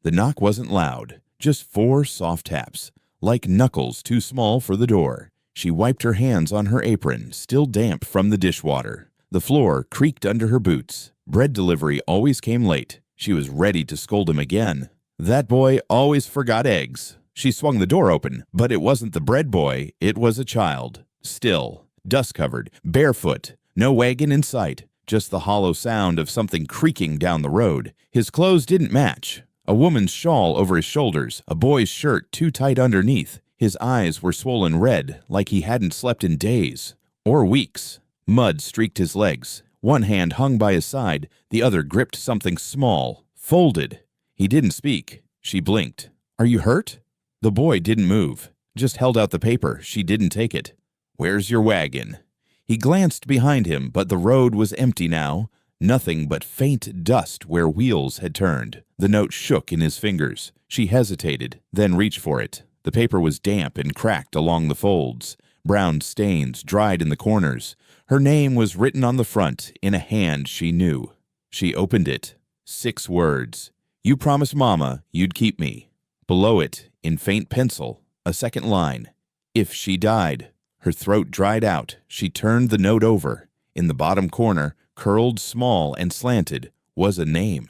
The knock wasn't loud, just 4 soft taps, like knuckles too small for the door. She wiped her hands on her apron, still damp from the dishwater. The floor creaked under her boots. Bread delivery always came late. She was ready to scold him again. That boy always forgot eggs. She swung the door open, but it wasn't the bread boy, it was a child. Still, dust-covered, barefoot, no wagon in sight, just the hollow sound of something creaking down the road. His clothes didn't match. A woman's shawl over his shoulders, a boy's shirt too tight underneath. His eyes were swollen red, like he hadn't slept in days or weeks. Mud streaked his legs. One hand hung by his side, the other gripped something small, folded. He didn't speak. She blinked. "Are you hurt?" The boy didn't move, just held out the paper. She didn't take it. "Where's your wagon?" He glanced behind him, but the road was empty now. Nothing but faint dust where wheels had turned. The note shook in his fingers. She hesitated, then reached for it. The paper was damp and cracked along the folds. Brown stains dried in the corners. Her name was written on the front in a hand she knew. She opened it. 6 words. "You promised Mama you'd keep me." Below it, in faint pencil, a second line. "If she died." Her throat dried out. She turned the note over. In the bottom corner, curled small and slanted, was a name.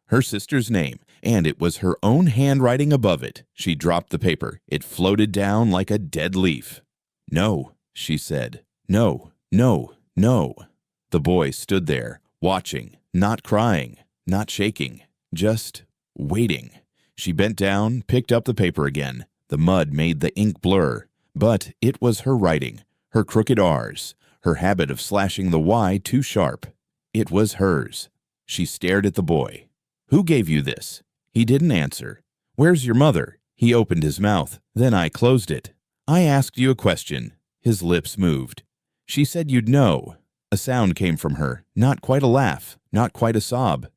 Her sister's name, and it was her own handwriting above it. She dropped the paper. It floated down like a dead leaf. "No," she said. "No, no, no." The boy stood there, watching, not crying, not shaking, just waiting. She bent down, picked up the paper again. The mud made the ink blur, but it was her writing, her crooked R's, her habit of slashing the Y too sharp. It was hers. She stared at the boy. "Who gave you this?" He didn't answer. "Where's your mother?" He opened his mouth. Then I closed it. "I asked you a question." His lips moved. "She said you'd know." A sound came from her, not quite a laugh, not quite a sob.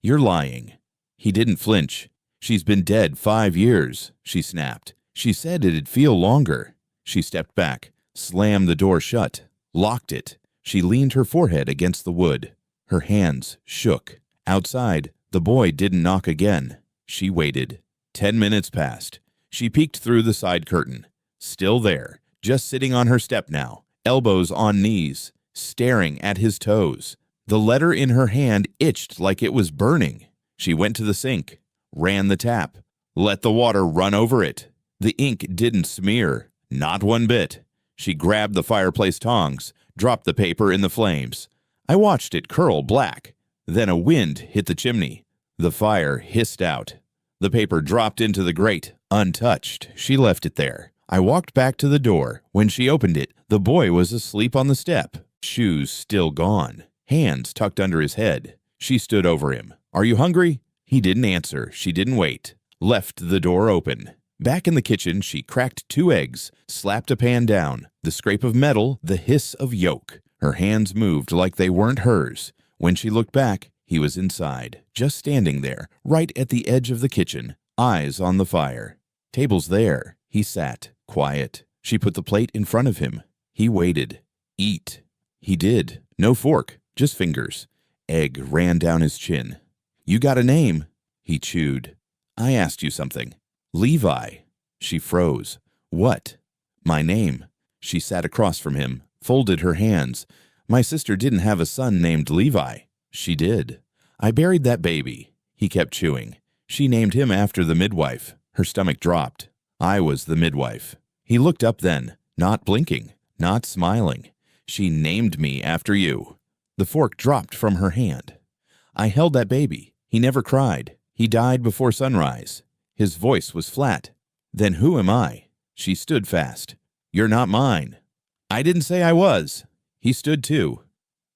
"You're lying." He didn't flinch. "She's been dead 5 years," she snapped. "She said it'd feel longer." She stepped back, slammed the door shut, locked it. She leaned her forehead against the wood. Her hands shook. Outside, the boy didn't knock again. She waited. 10 minutes passed. She peeked through the side curtain. Still there, just sitting on her step now, elbows on knees, staring at his toes. The letter in her hand itched like it was burning. She went to the sink, ran the tap, let the water run over it. The ink didn't smear, not one bit. She grabbed the fireplace tongs, dropped the paper in the flames. I watched it curl black. Then a wind hit the chimney. The fire hissed out. The paper dropped into the grate, untouched. She left it there. I walked back to the door. When she opened it, the boy was asleep on the step, shoes still gone, hands tucked under his head. She stood over him. "Are you hungry?" He didn't answer. She didn't wait. Left the door open. Back in the kitchen, she cracked 2 eggs, slapped a pan down. The scrape of metal, the hiss of yolk. Her hands moved like they weren't hers. When she looked back, he was inside, just standing there, right at the edge of the kitchen, eyes on the fire. Table's there. He sat, quiet. She put the plate in front of him. He waited. "Eat." He did. No fork, just fingers. Egg ran down his chin. "You got a name." He chewed. "I asked you something." "Levi." She froze. "What?" "My name." She sat across from him, folded her hands. "My sister didn't have a son named Levi." "She did." "I buried that baby." He kept chewing. "She named him after the midwife." Her stomach dropped. "I was the midwife." He looked up then, not blinking, not smiling. "She named me after you." The fork dropped from her hand. "I held that baby. He never cried. He died before sunrise." His voice was flat. "Then who am I?" She stood fast. "You're not mine." "I didn't say I was." He stood too.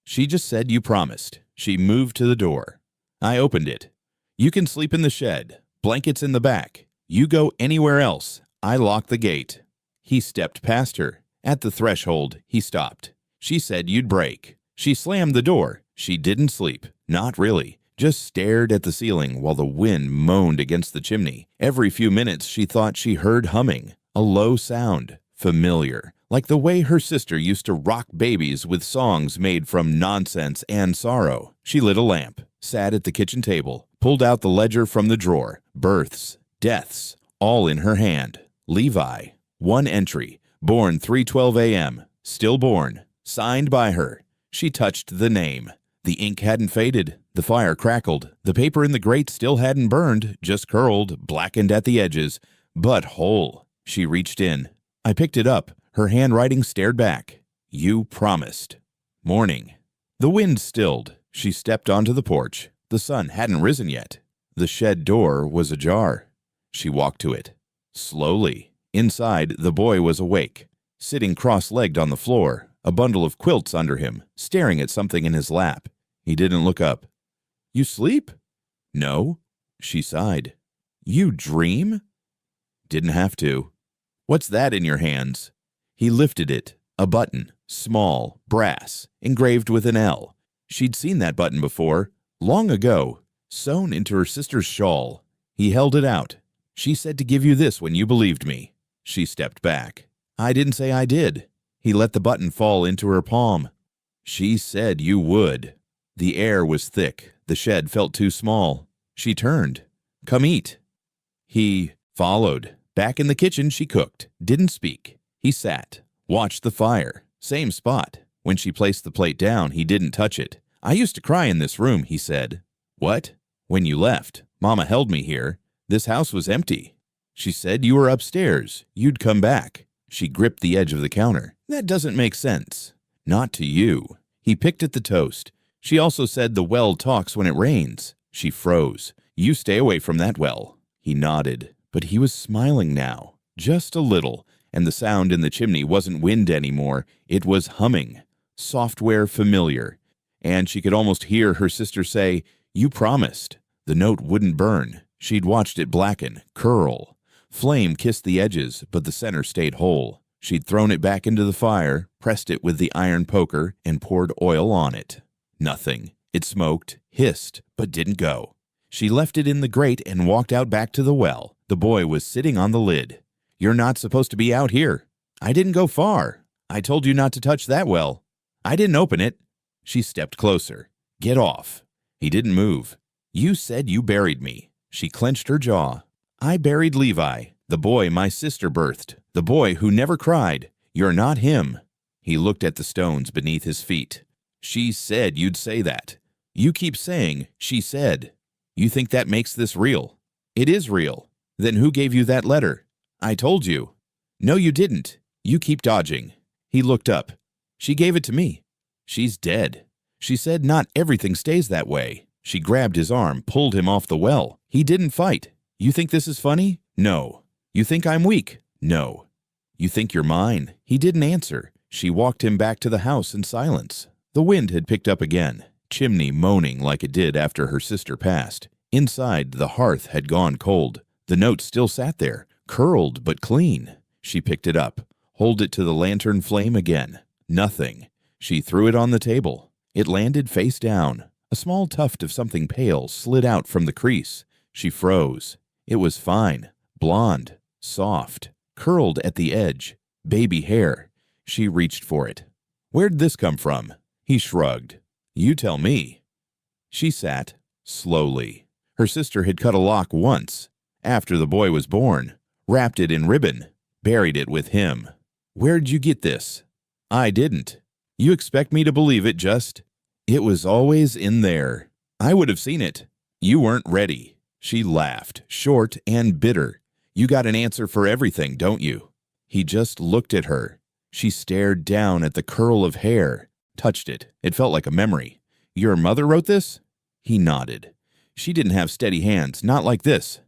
"She just said you promised." She moved to the door. I opened it. "You can sleep in the shed. Blankets in the back. You go anywhere else. I locked the gate." He stepped past her. At the threshold, he stopped. "She said you'd break." She slammed the door. She didn't sleep. Not really. Just stared at the ceiling while the wind moaned against the chimney. Every few minutes she thought she heard humming, a low sound, familiar, like the way her sister used to rock babies with songs made from nonsense and sorrow. She lit a lamp. sat at the kitchen table, pulled out the ledger from the drawer. Births, deaths, all in her hand. Levi, one entry, born 3:12 a.m., stillborn, signed by her. She touched the name. The ink hadn't faded. The fire crackled. The paper in the grate still hadn't burned, just curled, blackened at the edges, but whole. She reached in. I picked it up. Her handwriting stared back. You promised. Morning. The wind stilled. She stepped onto the porch. The sun hadn't risen yet. The shed door was ajar. She walked to it. Slowly. Inside, the boy was awake, sitting cross-legged on the floor, a bundle of quilts under him, staring at something in his lap. He didn't look up. You sleep? No. She sighed. You dream? Didn't have to. What's that in your hands? He lifted it. A button, small, brass, engraved with an L. She'd seen that button before, long ago, sewn into her sister's shawl. He held it out. She said to give you this when you believed me. She stepped back. I didn't say I did. He let the button fall into her palm. She said you would. The air was thick. The shed felt too small. She turned. Come eat. He followed. Back in the kitchen, she cooked. Didn't speak. He sat. Watched the fire. Same spot. When she placed the plate down, he didn't touch it. I used to cry in this room, he said. What? When you left. Mama held me here. This house was empty. She said you were upstairs. You'd come back. She gripped the edge of the counter. That doesn't make sense. Not to you. He picked at the toast. She also said the well talks when it rains. She froze. You stay away from that well. He nodded, but he was smiling now. Just a little, and the sound in the chimney wasn't wind anymore. It was humming. Software familiar. And she could almost hear her sister say, you promised. The note wouldn't burn. She'd watched it blacken, curl. Flame kissed the edges, but the center stayed whole. She'd thrown it back into the fire, pressed it with the iron poker, and poured oil on it. Nothing. It smoked, hissed, but didn't go. She left it in the grate and walked out back to the well. The boy was sitting on the lid. You're not supposed to be out here. I didn't go far. I told you not to touch that well. I didn't open it. She stepped closer. Get off. He didn't move. You said you buried me. She clenched her jaw. I buried Levi, the boy my sister birthed, the boy who never cried. You're not him. He looked at the stones beneath his feet. She said you'd say that. You keep saying, she said. You think that makes this real? It is real. Then who gave you that letter? I told you. No, you didn't. You keep dodging. He looked up. She gave it to me. She's dead. She said not everything stays that way. She grabbed his arm, pulled him off the well. He didn't fight. You think this is funny? No. You think I'm weak? No. You think you're mine? He didn't answer. She walked him back to the house in silence. The wind had picked up again, chimney moaning like it did after her sister passed. Inside, the hearth had gone cold. The note still sat there, curled but clean. She picked it up, held it to the lantern flame again. Nothing. She threw it on the table. It landed face down. A small tuft of something pale slid out from the crease. She froze. It was fine, blonde, soft, curled at the edge, baby hair. She reached for it. Where'd this come from? He shrugged. You tell me. She sat, slowly. Her sister had cut a lock once, after the boy was born, wrapped it in ribbon, buried it with him. Where'd you get this? I didn't. You expect me to believe it just? It was always in there. I would have seen it. You weren't ready. She laughed, short and bitter. You got an answer for everything, don't you? He just looked at her. She stared down at the curl of hair, touched it. It felt like a memory. Your mother wrote this? He nodded. She didn't have steady hands, not like this.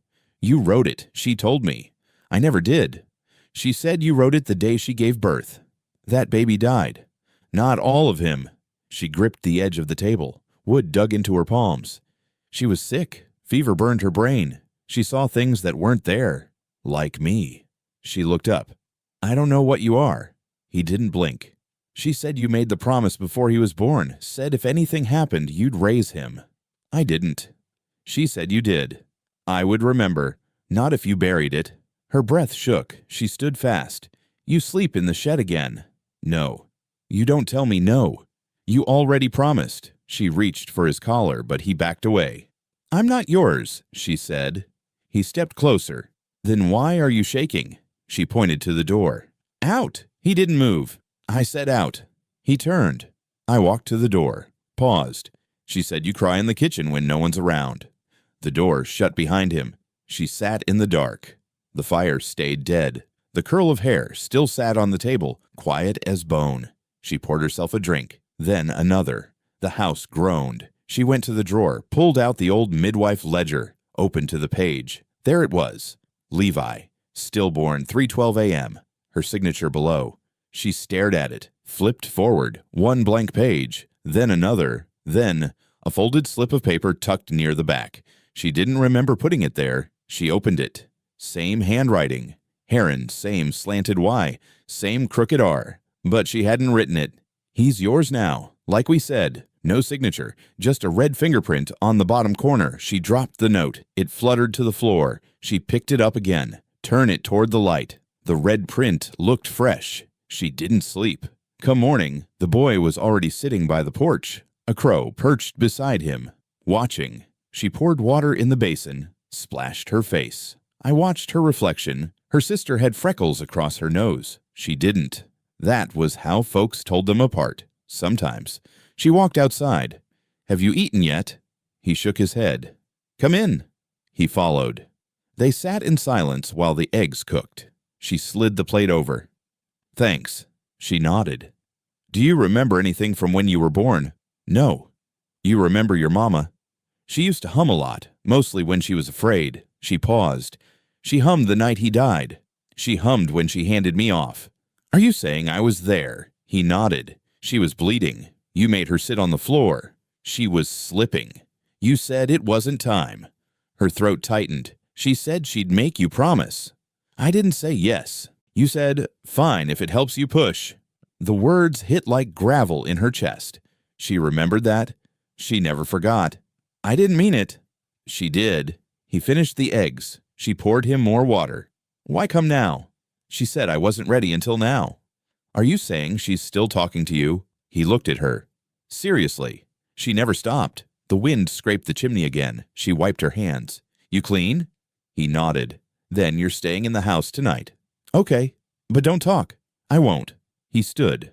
You wrote it, she told me. I never did. She said you wrote it the day she gave birth. That baby died. Not all of him. She gripped the edge of the table. Wood dug into her palms. She was sick. Fever burned her brain. She saw things that weren't there. Like me. She looked up. I don't know what you are. He didn't blink. She said you made the promise before he was born, said if anything happened, you'd raise him. I didn't. She said you did. I would remember. Not if you buried it. Her breath shook. She stood fast. You sleep in the shed again. No. You don't tell me no. You already promised. She reached for his collar, but he backed away. "I'm not yours," she said. He stepped closer. "Then why are you shaking?" She pointed to the door. "Out!" He didn't move. I said out. He turned. I walked to the door, paused. She said, "You cry in the kitchen when no one's around." The door shut behind him. She sat in the dark. The fire stayed dead. The curl of hair still sat on the table, quiet as bone. She poured herself a drink, then another. The house groaned. She went to the drawer, pulled out the old midwife ledger, opened to the page. There it was. Levi, stillborn, 3:12 a.m. Her signature below. She stared at it, flipped forward, one blank page, then another, then a folded slip of paper tucked near the back. She didn't remember putting it there. She opened it. Same handwriting. Heron, same slanted Y, same crooked R. But she hadn't written it. "He's yours now." Like we said, no signature, just a red fingerprint on the bottom corner. She dropped the note. It fluttered to the floor. She picked it up again. Turn it toward the light. The red print looked fresh. She didn't sleep. Come morning, the boy was already sitting by the porch. A crow perched beside him, watching. She poured water in the basin, splashed her face. I watched her reflection. Her sister had freckles across her nose. She didn't. That was how folks told them apart, sometimes. She walked outside. "Have you eaten yet?" He shook his head. "Come in." He followed. They sat in silence while the eggs cooked. She slid the plate over. "Thanks." She nodded. "Do you remember anything from when you were born?" "No." "You remember your mama?" "She used to hum a lot, mostly when she was afraid." She paused. "She hummed the night he died. She hummed when she handed me off." "Are you saying I was there?" He nodded. "She was bleeding. You made her sit on the floor. She was slipping. You said it wasn't time." Her throat tightened. "She said she'd make you promise." "I didn't say yes. You said, 'Fine, if it helps you push.'" The words hit like gravel in her chest. She remembered that. She never forgot. "I didn't mean it." She did. He finished the eggs. She poured him more water. "Why come now?" She said, "I wasn't ready until now." "Are you saying she's still talking to you?" He looked at her. "Seriously." She never stopped. The wind scraped the chimney again. She wiped her hands. "You clean?" He nodded. "Then you're staying in the house tonight." "Okay, but don't talk." "I won't." He stood.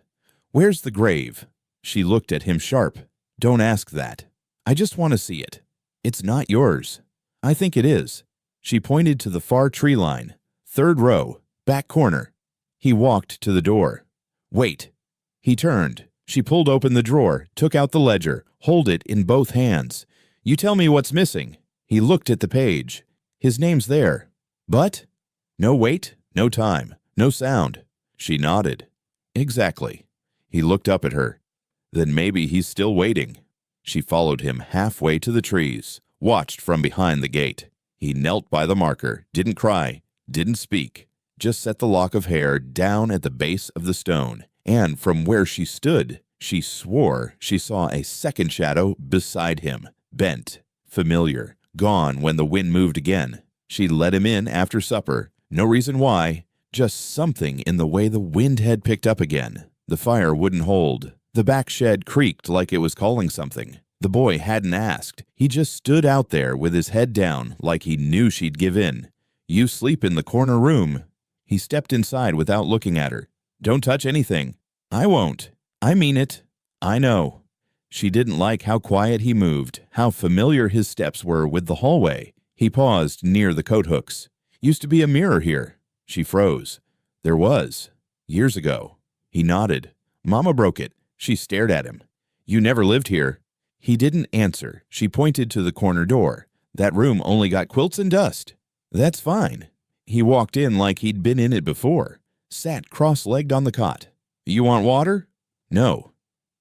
"Where's the grave?" She looked at him sharp. "Don't ask that. I just want to see it." "It's not yours." "I think it is." She pointed to the far tree line. "Third row, back corner." He walked to the door. "Wait." He turned. She pulled open the drawer, took out the ledger, hold it in both hands. "You tell me what's missing." He looked at the page. "His name's there." "But?" "No wait, no time, no sound." She nodded. "Exactly." He looked up at her. "Then maybe he's still waiting." She followed him halfway to the trees, watched from behind the gate. He knelt by the marker, didn't cry, didn't speak, just set the lock of hair down at the base of the stone. And from where she stood, she swore she saw a second shadow beside him, bent, familiar, gone when the wind moved again. She let him in after supper. No reason why, just something in the way the wind had picked up again. The fire wouldn't hold. The back shed creaked like it was calling something. The boy hadn't asked. He just stood out there with his head down like he knew she'd give in. "You sleep in the corner room." He stepped inside without looking at her. "Don't touch anything." "I won't." "I mean it." "I know." She didn't like how quiet he moved, how familiar his steps were with the hallway. He paused near the coat hooks. "Used to be a mirror here." She froze. "There was. Years ago." He nodded. "Mama broke it." She stared at him. "You never lived here." He didn't answer. She pointed to the corner door. "That room only got quilts and dust." "That's fine." He walked in like he'd been in it before, sat cross-legged on the cot. "You want water?" "No."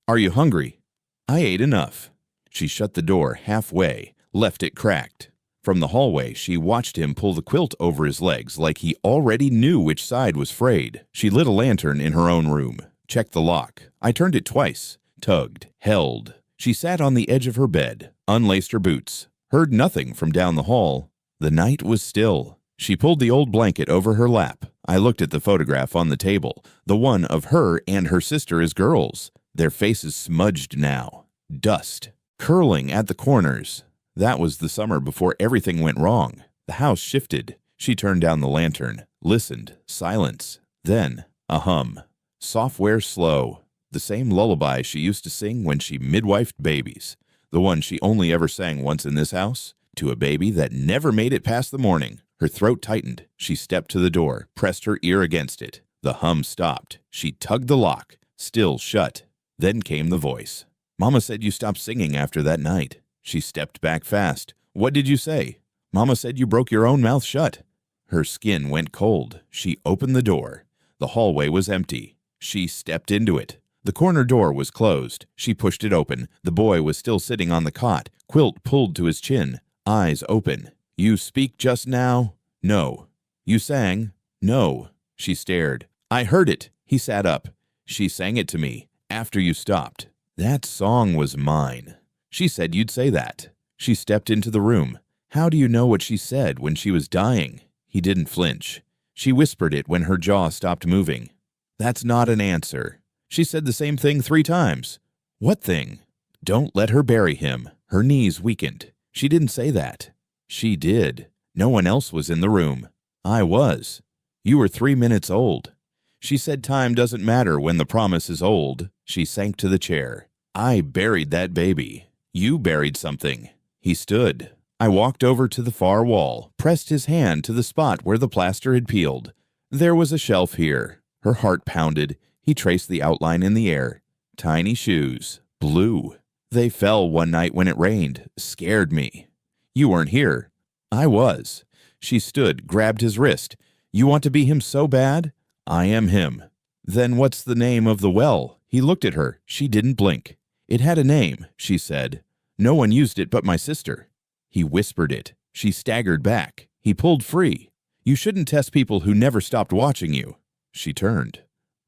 "Are you hungry?" "I ate enough." She shut the door halfway, left it cracked. From the hallway, she watched him pull the quilt over his legs like he already knew which side was frayed. She lit a lantern in her own room, checked the lock. I turned it twice, tugged, held. She sat on the edge of her bed, unlaced her boots, heard nothing from down the hall. The night was still. She pulled the old blanket over her lap. I looked at the photograph on the table, the one of her and her sister as girls, their faces smudged now. Dust, curling at the corners. That was the summer before everything went wrong. The house shifted. She turned down the lantern, listened, silence. Then, a hum. Software slow. The same lullaby she used to sing when she midwifed babies. The one she only ever sang once in this house, to a baby that never made it past the morning. Her throat tightened. She stepped to the door, pressed her ear against it. The hum stopped. She tugged the lock, still shut. Then came the voice. Mama said you stopped singing after that night. She stepped back fast. What did you say? Mama said you broke your own mouth shut. Her skin went cold. She opened the door. The hallway was empty. She stepped into it. The corner door was closed. She pushed it open. The boy was still sitting on the cot, quilt pulled to his chin, eyes open. You speak just now? No. You sang? No. She stared. I heard it. He sat up. She sang it to me, after you stopped. That song was mine. She said you'd say that. She stepped into the room. How do you know what she said when she was dying? He didn't flinch. She whispered it when her jaw stopped moving. That's not an answer. She said the same thing 3 times. What thing? Don't let her bury him. Her knees weakened. She didn't say that. She did. No one else was in the room. I was. You were 3 minutes old. She said time doesn't matter when the promise is old. She sank to the chair. I buried that baby. You buried something. He stood. I walked over to the far wall, pressed his hand to the spot where the plaster had peeled. There was a shelf here. Her heart pounded. He traced the outline in the air. Tiny shoes. Blue. They fell one night when it rained. Scared me. You weren't here. I was. She stood, grabbed his wrist. You want to be him so bad? I am him. Then what's the name of the well? He looked at her. She didn't blink. It had a name, she said. No one used it but my sister. He whispered it. She staggered back. He pulled free. You shouldn't test people who never stopped watching you. She turned.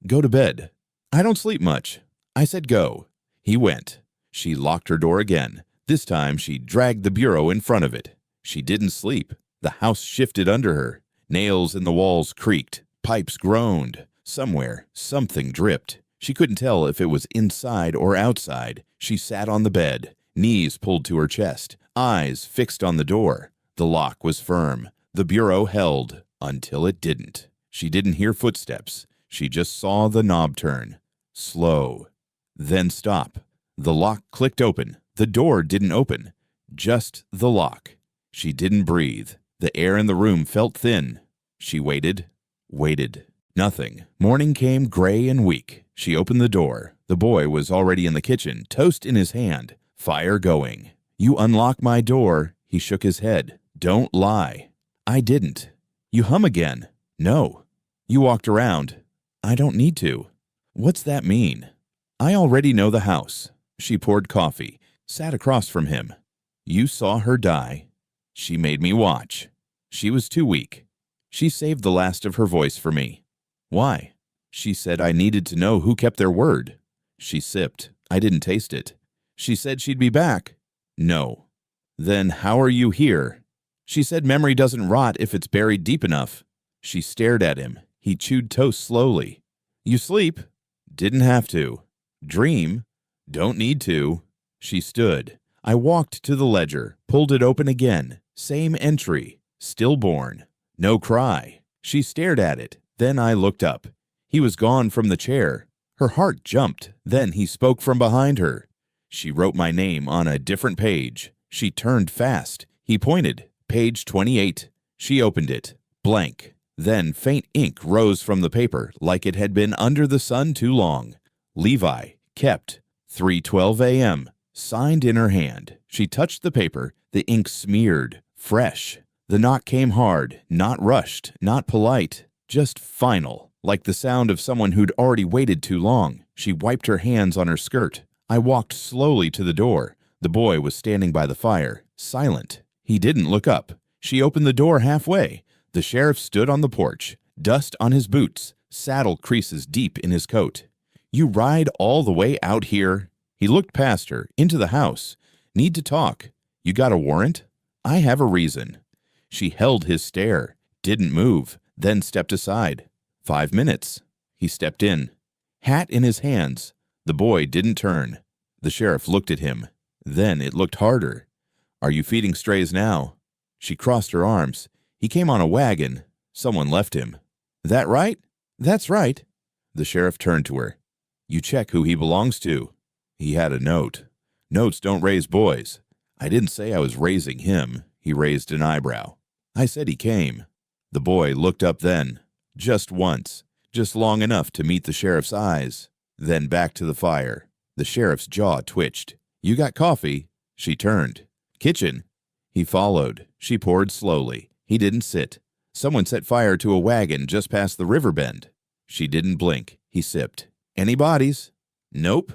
Go to bed. I don't sleep much. I said go. He went. She locked her door again. This time she dragged the bureau in front of it. She didn't sleep. The house shifted under her. Nails in the walls creaked. Pipes groaned. Somewhere, something dripped. She couldn't tell if it was inside or outside. She sat on the bed, knees pulled to her chest, eyes fixed on the door. The lock was firm. The bureau held until it didn't. She didn't hear footsteps. She just saw the knob turn. Slow. Then stop. The lock clicked open. The door didn't open. Just the lock. She didn't breathe. The air in the room felt thin. She waited. Nothing. Morning came gray and weak. She opened the door. The boy was already in the kitchen, toast in his hand, fire going. You unlock my door. He shook his head. Don't lie. I didn't. You hum again. No. You walked around. I don't need to. What's that mean? I already know the house. She poured coffee, sat across from him. You saw her die. She made me watch. She was too weak. She saved the last of her voice for me. Why? She said I needed to know who kept their word. She sipped. I didn't taste it. She said she'd be back. No. Then how are you here? She said memory doesn't rot if it's buried deep enough. She stared at him. He chewed toast slowly. You sleep? Didn't have to. Dream? Don't need to. She stood. I walked to the ledger, pulled it open again. Same entry. Stillborn. No cry. She stared at it. Then I looked up. He was gone from the chair. Her heart jumped. Then he spoke from behind her. She wrote my name on a different page. She turned fast. He pointed. Page 28. She opened it. Blank. Then faint ink rose from the paper like it had been under the sun too long. Levi. Kept. 3:12 a.m. Signed in her hand. She touched the paper. The ink smeared. Fresh. The knock came hard, not rushed, not polite, just final, like the sound of someone who'd already waited too long. She wiped her hands on her skirt. I walked slowly to the door. The boy was standing by the fire, silent. He didn't look up. She opened the door halfway. The sheriff stood on the porch, dust on his boots, saddle creases deep in his coat. You ride all the way out here? He looked past her, into the house. Need to talk. You got a warrant? I have a reason. She held his stare, didn't move, then stepped aside. 5 minutes. He stepped in. Hat in his hands. The boy didn't turn. The sheriff looked at him. Then it looked harder. Are you feeding strays now? She crossed her arms. He came on a wagon. Someone left him. That right? That's right. The sheriff turned to her. You check who he belongs to. He had a note. Notes don't raise boys. I didn't say I was raising him. He raised an eyebrow. I said he came. The boy looked up then. Just once. Just long enough to meet the sheriff's eyes. Then back to the fire. The sheriff's jaw twitched. You got coffee? She turned. Kitchen. He followed. She poured slowly. He didn't sit. Someone set fire to a wagon just past the river bend. She didn't blink. He sipped. Any bodies? Nope.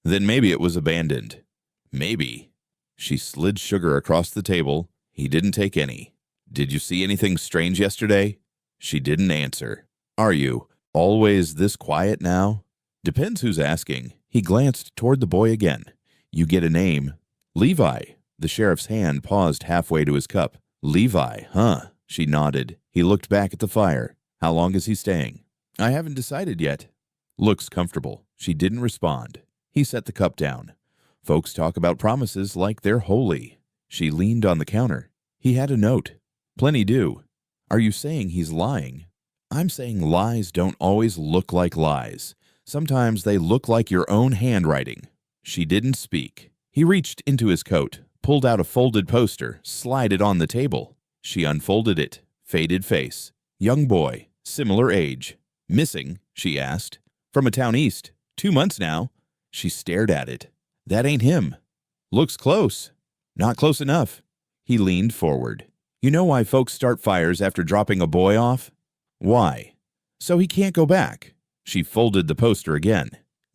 Then maybe it was abandoned. Maybe. She slid sugar across the table. He didn't take any. Did you see anything strange yesterday? She didn't answer. Are you always this quiet now? Depends who's asking. He glanced toward the boy again. You get a name. Levi. The sheriff's hand paused halfway to his cup. Levi, huh? She nodded. He looked back at the fire. How long is he staying? I haven't decided yet. Looks comfortable. She didn't respond. He set the cup down. Folks talk about promises like they're holy. She leaned on the counter. He had a note. Plenty do. Are you saying he's lying? I'm saying lies don't always look like lies. Sometimes they look like your own handwriting. She didn't speak. He reached into his coat, pulled out a folded poster, slid it on the table. She unfolded it. Faded face. Young boy. Similar age. Missing? She asked. From a town east. 2 months now. She stared at it. That ain't him. Looks close. Not close enough. He leaned forward. You know why folks start fires after dropping a boy off? Why? So he can't go back. She folded the poster again.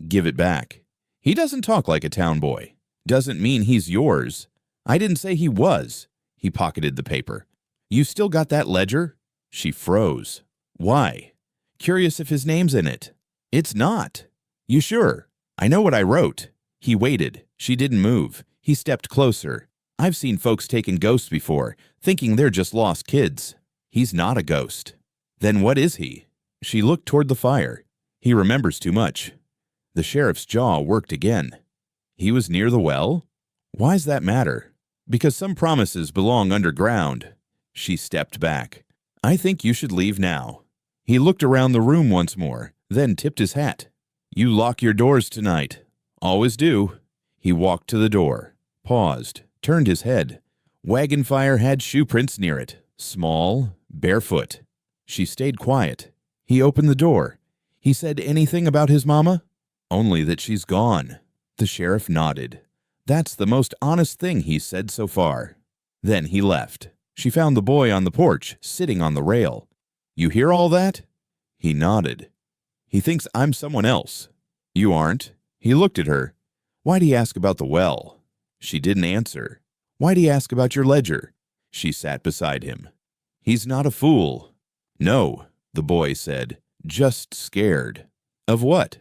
Give it back. He doesn't talk like a town boy. Doesn't mean he's yours. I didn't say he was. He pocketed the paper. You still got that ledger? She froze. Why? Curious if his name's in it. It's not. You sure? I know what I wrote. He waited. She didn't move. He stepped closer. I've seen folks taking ghosts before, thinking they're just lost kids. He's not a ghost. Then what is he? She looked toward the fire. He remembers too much. The sheriff's jaw worked again. He was near the well? Why's that matter? Because some promises belong underground. She stepped back. I think you should leave now. He looked around the room once more, then tipped his hat. You lock your doors tonight. Always do. He walked to the door, paused, turned his head. Wagon fire had shoe prints near it, small, barefoot. She stayed quiet. He opened the door. He said anything about his mama? Only that she's gone. The sheriff nodded. That's the most honest thing he's said so far. Then he left. She found the boy on the porch, sitting on the rail. You hear all that? He nodded. He thinks I'm someone else. You aren't. He looked at her. Why'd he ask about the well? She didn't answer. Why'd he ask about your ledger? She sat beside him. He's not a fool. No, the boy said, just scared. Of what?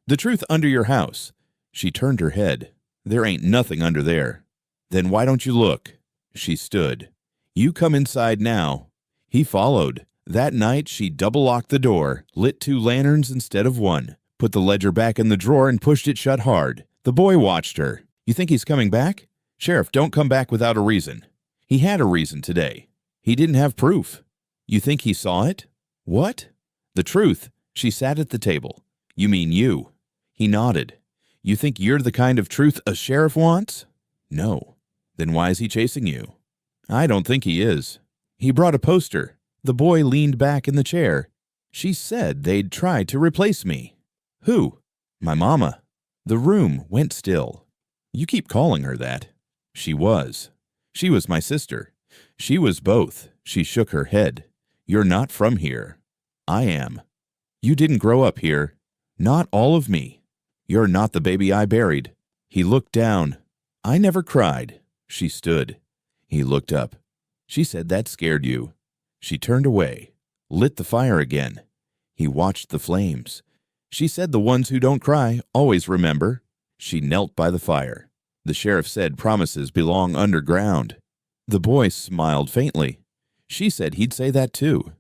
The truth under your house. She turned her head. There ain't nothing under there. Then why don't you look? She stood. You come inside now. He followed. That night she double-locked the door, lit 2 lanterns instead of 1, put the ledger back in the drawer and pushed it shut hard. The boy watched her. You think he's coming back? Sheriff, don't come back without a reason. He had a reason today. He didn't have proof. You think he saw it? What? The truth. She sat at the table. You mean you. He nodded. You think you're the kind of truth a sheriff wants? No. Then why is he chasing you? I don't think he is. He brought a poster. The boy leaned back in the chair. She said they'd try to replace me. Who? My mama. The room went still. You keep calling her that. She was. She was my sister. She was both. She shook her head. You're not from here. I am. You didn't grow up here. Not all of me. You're not the baby I buried. He looked down. I never cried. She stood. He looked up. She said that scared you. She turned away, lit the fire again. He watched the flames. She said the ones who don't cry always remember. She knelt by the fire. The sheriff said promises belong underground. The boy smiled faintly. She said he'd say that too.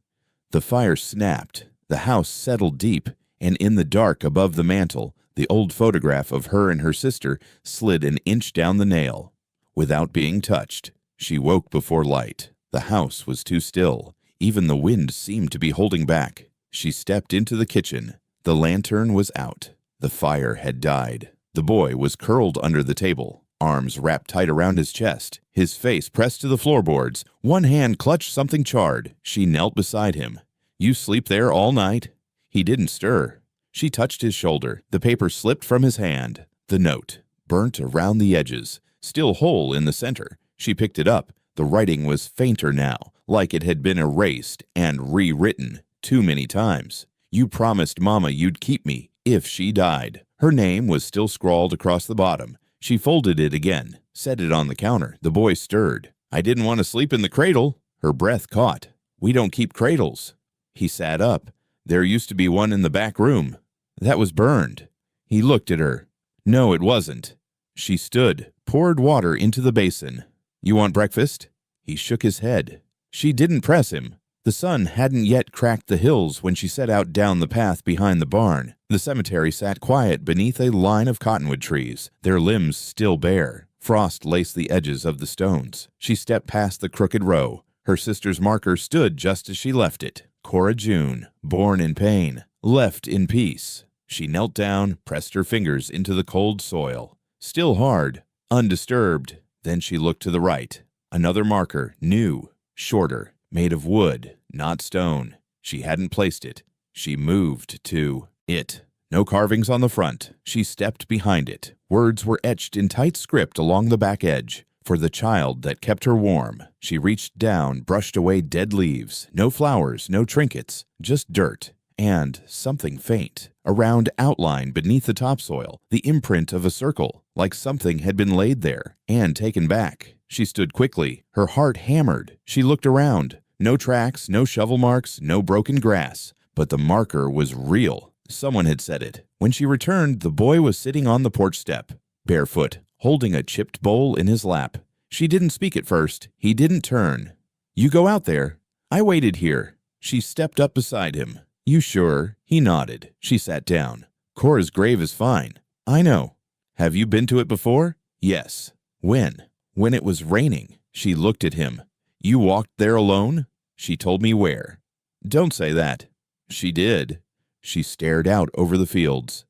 The fire snapped. The house settled deep, and in the dark above the mantel, The old photograph of her and her sister slid an inch down the nail. Without being touched, she woke before light. The house was too still. Even the wind seemed to be holding back. She stepped into the kitchen. The lantern was out. The fire had died. The boy was curled under the table, arms wrapped tight around his chest, his face pressed to the floorboards. One hand clutched something charred. She knelt beside him. "You sleep there all night?" He didn't stir. She touched his shoulder. The paper slipped from his hand. The note, burnt around the edges, still whole in the center. She picked it up. The writing was fainter now, like it had been erased and rewritten too many times. "You promised Mama you'd keep me if she died." Her name was still scrawled across the bottom. She folded it again, set it on the counter. The boy stirred. "I didn't want to sleep in the cradle." Her breath caught. "We don't keep cradles." He sat up. "There used to be one in the back room." "That was burned." He looked at her. "No, it wasn't." She stood, poured water into the basin. "You want breakfast?" He shook his head. She didn't press him. The sun hadn't yet cracked the hills when she set out down the path behind the barn. The cemetery sat quiet beneath a line of cottonwood trees, their limbs still bare. Frost laced the edges of the stones. She stepped past the crooked row. Her sister's marker stood just as she left it. Cora June, born in pain, left in peace. She knelt down, pressed her fingers into the cold soil. Still hard, undisturbed. Then she looked to the right. Another marker, new, shorter, made of wood, not stone. She hadn't placed it. She moved to it. No carvings on the front. She stepped behind it. Words were etched in tight script along the back edge. For the child that kept her warm. She reached down, brushed away dead leaves. No flowers, no trinkets, just dirt. And something faint. A round outline beneath the topsoil. The imprint of a circle, like something had been laid there and taken back. She stood quickly, her heart hammered. She looked around. No tracks, no shovel marks, no broken grass. But the marker was real. Someone had said it. When she returned, the boy was sitting on the porch step, barefoot, holding a chipped bowl in his lap. She didn't speak at first. He didn't turn. "You go out there." "I waited here." She stepped up beside him. "You sure?" He nodded. She sat down. "Cora's grave is fine." "I know." "Have you been to it before?" "Yes." "When?" "When it was raining." She looked at him. "You walked there alone?" She told me where. "Don't say that." She did. She stared out over the fields.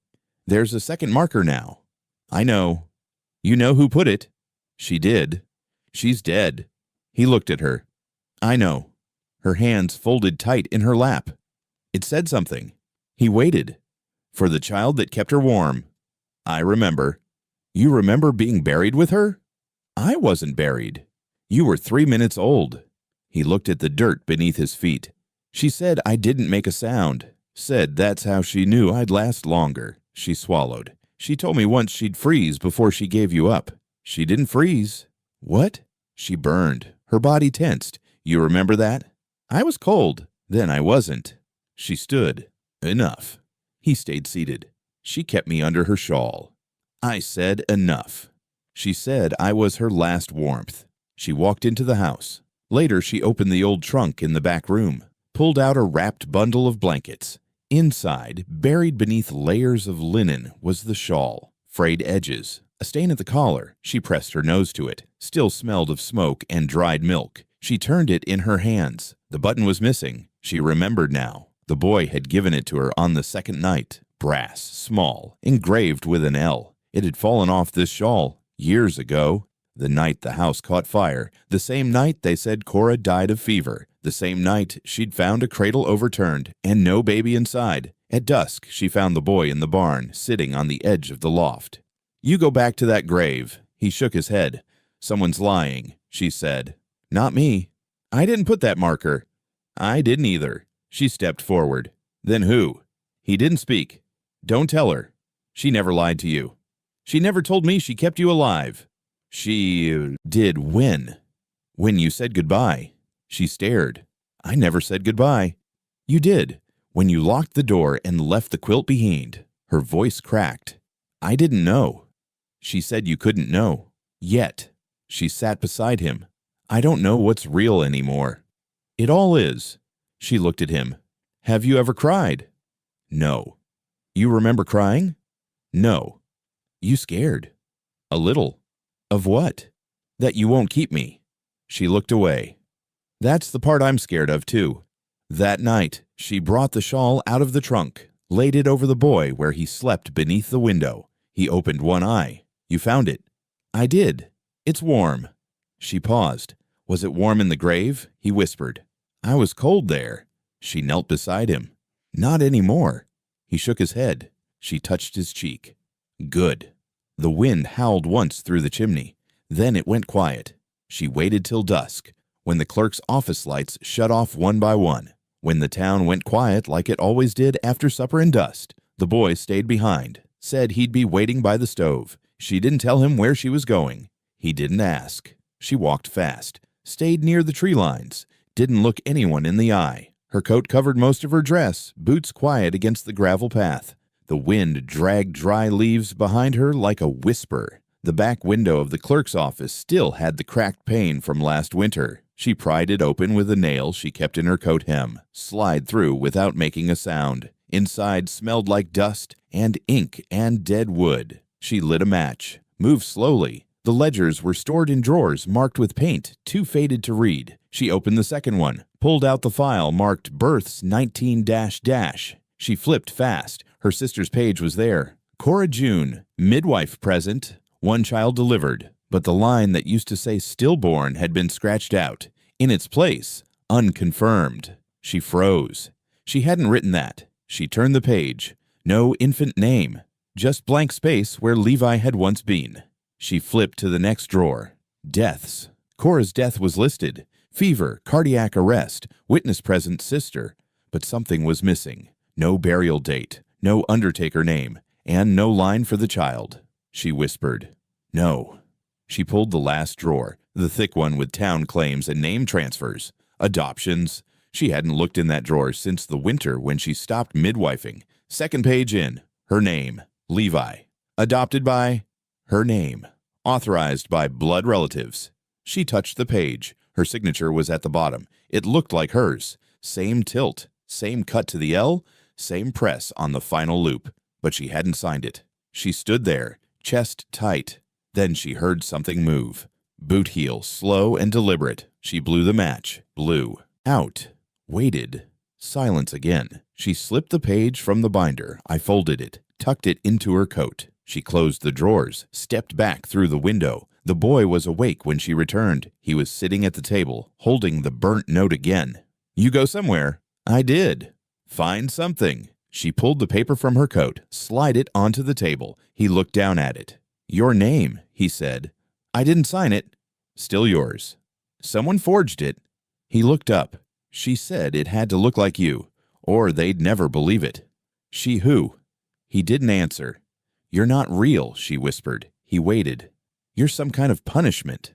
"There's a second marker now." "I know." "You know who put it?" She did. "She's dead." He looked at her. "I know." Her hands folded tight in her lap. It said something. He waited. "For the child that kept her warm." "I remember." "You remember being buried with her?" "I wasn't buried." "You were 3 minutes old." He looked at the dirt beneath his feet. "She said I didn't make a sound. Said that's how she knew I'd last longer." She swallowed. "She told me once she'd freeze before she gave you up." "She didn't freeze." "What?" "She burned. Her body tensed. You remember that?" "I was cold. Then I wasn't." She stood. "Enough." He stayed seated. "She kept me under her shawl." I said enough. She said I was her last warmth. She walked into the house. Later, she opened the old trunk in the back room, pulled out a wrapped bundle of blankets. Inside, buried beneath layers of linen, was the shawl. Frayed edges, a stain at the collar. She pressed her nose to it. Still smelled of smoke and dried milk. She turned it in her hands. The button was missing. She remembered now. The boy had given it to her on the second night. Brass, small, engraved with an L. It had fallen off this shawl years ago. The night the house caught fire. The same night they said Cora died of fever. The same night she'd found a cradle overturned and no baby inside. At dusk, she found the boy in the barn, sitting on the edge of the loft. "You go back to that grave." He shook his head. "Someone's lying," she said. "Not me." "I didn't put that marker." "I didn't either." She stepped forward. "Then who?" He didn't speak. "Don't tell her." "She never lied to you." "She never told me she kept you alive." "She did when?" "When you said goodbye." She stared. "I never said goodbye." "You did. When you locked the door and left the quilt behind." Her voice cracked. "I didn't know." She said you couldn't know. Yet. She sat beside him. "I don't know what's real anymore." "It all is." She looked at him. "Have you ever cried?" "No." "You remember crying?" No. You scared? A little. Of what? That you won't keep me. She looked away. That's the part I'm scared of, too. That night, she brought the shawl out of the trunk, laid it over the boy where he slept beneath the window. He opened one eye. You found it. I did. It's warm. She paused. Was it warm in the grave? He whispered. I was cold there. She knelt beside him. Not anymore. He shook his head. She touched his cheek. Good. The wind howled once through the chimney. Then it went quiet. She waited till dusk, when the clerk's office lights shut off one by one. When the town went quiet like it always did after supper and dust, the boy stayed behind, said he'd be waiting by the stove. She didn't tell him where she was going. He didn't ask. She walked fast, stayed near the tree lines, didn't look anyone in the eye. Her coat covered most of her dress, boots quiet against the gravel path. The wind dragged dry leaves behind her like a whisper. The back window of the clerk's office still had the cracked pane from last winter. She pried it open with a nail she kept in her coat hem, slid through without making a sound. Inside smelled like dust and ink and dead wood. She lit a match, moved slowly. The ledgers were stored in drawers marked with paint, too faded to read. She opened the second one, pulled out the file marked Births 19-. She flipped fast. Her sister's page was there. Cora June, midwife present, one child delivered. But the line that used to say stillborn had been scratched out. In its place, unconfirmed. She froze. She hadn't written that. She turned the page. No infant name. Just blank space where Levi had once been. She flipped to the next drawer. Deaths. Cora's death was listed. Fever, cardiac arrest, witness present sister. But something was missing. No burial date, no undertaker name, and no line for the child. She whispered, No. She pulled the last drawer, the thick one with town claims and name transfers. Adoptions. She hadn't looked in that drawer since the winter when she stopped midwifing. Second page in. Her name, Levi. Adopted by? Her name. Authorized by blood relatives. She touched the page. Her signature was at the bottom. It looked like hers. Same tilt, same cut to the L, same press on the final loop. But she hadn't signed it. She stood there, chest tight. Then she heard something move. Boot heel, slow and deliberate. She blew the match. Blew. Out. Waited. Silence again. She slipped the page from the binder. I folded it, tucked it into her coat. She closed the drawers, stepped back through the window. The boy was awake when she returned. He was sitting at the table, holding the burnt note again. You go somewhere? I did. Find something. She pulled the paper from her coat, slid it onto the table. He looked down at it. Your name, he said. I didn't sign it. Still yours. Someone forged it. He looked up. She said it had to look like you, or they'd never believe it. She who? He didn't answer. You're not real, she whispered. He waited. You're some kind of punishment.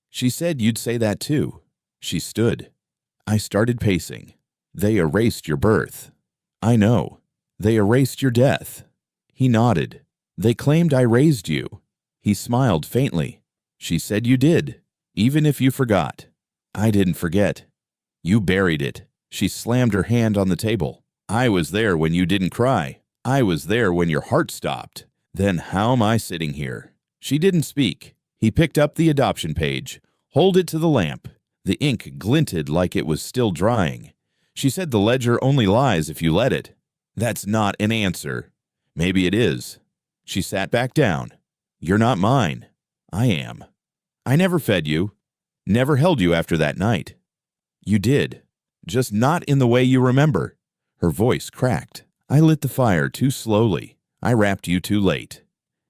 She said you'd say that too. She stood. I started pacing. They erased your birth. I know. They erased your death. He nodded. They claimed I raised you. He smiled faintly. She said you did, even if you forgot. I didn't forget. You buried it. She slammed her hand on the table. I was there when you didn't cry. I was there when your heart stopped. Then how am I sitting here? She didn't speak. He picked up the adoption page, hold it to the lamp. The ink glinted like it was still drying. She said the ledger only lies if you let it. That's not an answer. Maybe it is. She sat back down. You're not mine. I am. I never fed you. Never held you after that night. You did. Just not in the way you remember. Her voice cracked. I lit the fire too slowly. I wrapped you too late.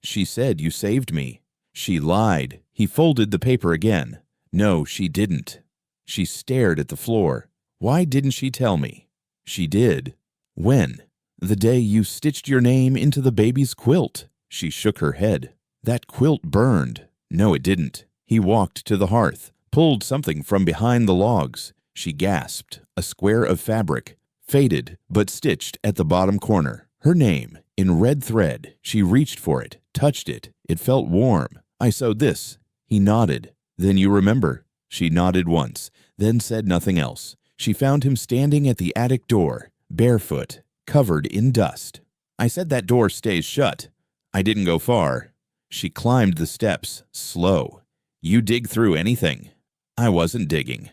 She said you saved me. She lied. He folded the paper again. No, she didn't. She stared at the floor. Why didn't she tell me? She did. When? The day you stitched your name into the baby's quilt. She shook her head. That quilt burned. No, it didn't. He walked to the hearth, pulled something from behind the logs. She gasped. A square of fabric, faded but stitched at the bottom corner. Her name, in red thread. She reached for it, touched it. It felt warm. I sewed this. He nodded. Then you remember. She nodded once, then said nothing else. She found him standing at the attic door, barefoot, covered in dust. I said that door stays shut. I didn't go far. She climbed the steps, slow. You dig through anything? I wasn't digging.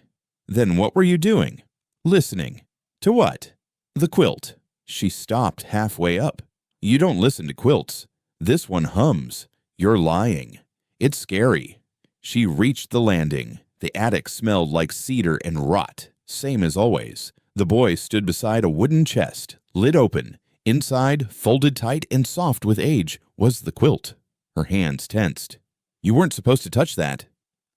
Then what were you doing? Listening. To what? The quilt. She stopped halfway up. You don't listen to quilts. This one hums. You're lying. It's scary. She reached the landing. The attic smelled like cedar and rot, same as always. The boy stood beside a wooden chest, lid open. Inside, folded tight and soft with age, was the quilt. Her hands tensed. You weren't supposed to touch that.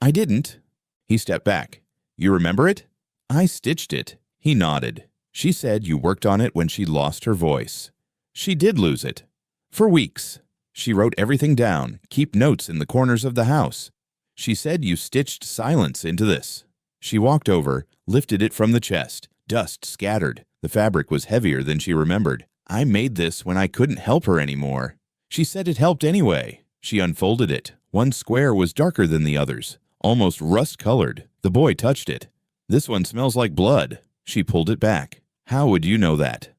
I didn't. He stepped back. You remember it? I stitched it. He nodded. She said you worked on it when she lost her voice. She did lose it. For weeks. She wrote everything down, keep notes in the corners of the house. She said you stitched silence into this. She walked over, lifted it from the chest. Dust scattered. The fabric was heavier than she remembered. I made this when I couldn't help her anymore. She said it helped anyway. She unfolded it. One square was darker than the others, almost rust-colored. The boy touched it. This one smells like blood. She pulled it back. How would you know that?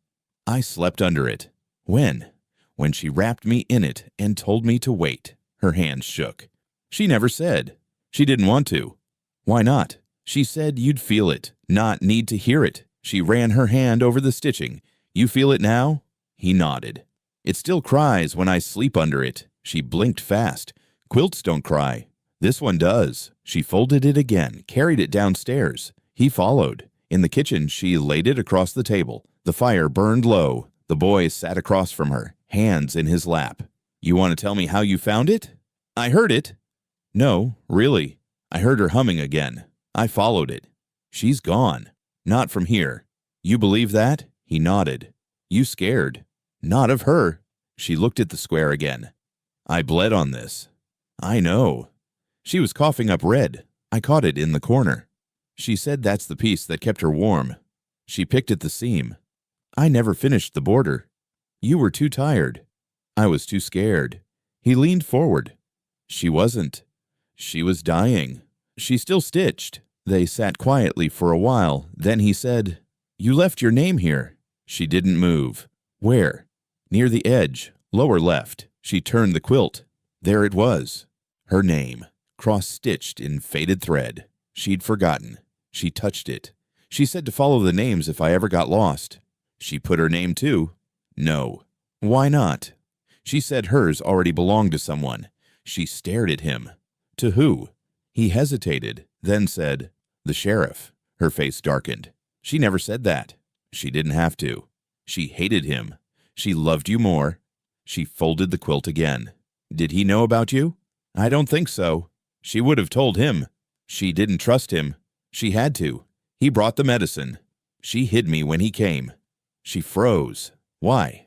I slept under it. When? When she wrapped me in it and told me to wait. Her hands shook. She never said. She didn't want to. Why not? She said you'd feel it, not need to hear it. She ran her hand over the stitching. You feel it now? He nodded. It still cries when I sleep under it. She blinked fast. Quilts don't cry. This one does. She folded it again, carried it downstairs. He followed. In the kitchen, she laid it across the table. The fire burned low. The boy sat across from her, hands in his lap. You want to tell me how you found it? I heard it. No, really. I heard her humming again. I followed it. She's gone. Not from here. You believe that? He nodded. You scared? Not of her. She looked at the square again. I bled on this. I know. She was coughing up red. I caught it in the corner. She said that's the piece that kept her warm. She picked at the seam. I never finished the border. You were too tired. I was too scared. He leaned forward. She wasn't. She was dying. She still stitched. They sat quietly for a while. Then he said, You left your name here. She didn't move. Where? Near the edge, lower left. She turned the quilt. There it was. Her name, cross-stitched in faded thread. She'd forgotten. She touched it. She said to follow the names if I ever got lost. She put her name too. No. Why not? She said hers already belonged to someone. She stared at him. To who? He hesitated, then said, The sheriff. Her face darkened. She never said that. She didn't have to. She hated him. She loved you more. She folded the quilt again. Did he know about you? I don't think so. She would have told him. She didn't trust him. She had to. He brought the medicine. She hid me when he came. She froze. Why?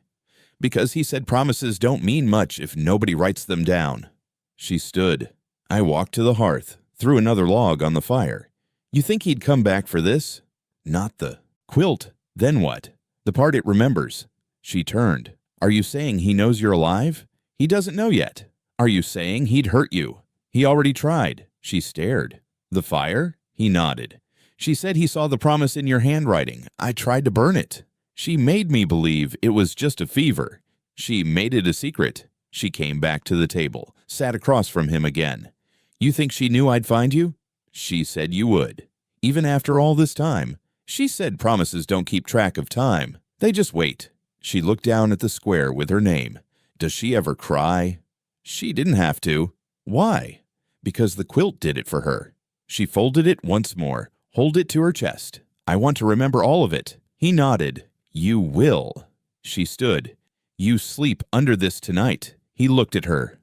Because he said promises don't mean much if nobody writes them down. She stood. I walked to the hearth, threw another log on the fire. You think he'd come back for this? Not the quilt. Then what? The part it remembers. She turned. Are you saying he knows you're alive? He doesn't know yet. Are you saying he'd hurt you? He already tried. She stared. The fire? He nodded. She said he saw the promise in your handwriting. I tried to burn it. She made me believe it was just a fever. She made it a secret. She came back to the table, sat across from him again. You think she knew I'd find you? She said you would. Even after all this time. She said promises don't keep track of time. They just wait. She looked down at the square with her name. Does she ever cry? She didn't have to. Why? Because the quilt did it for her. She folded it once more, hold it to her chest. I want to remember all of it. He nodded. You will. She stood. You sleep under this tonight. He looked at her.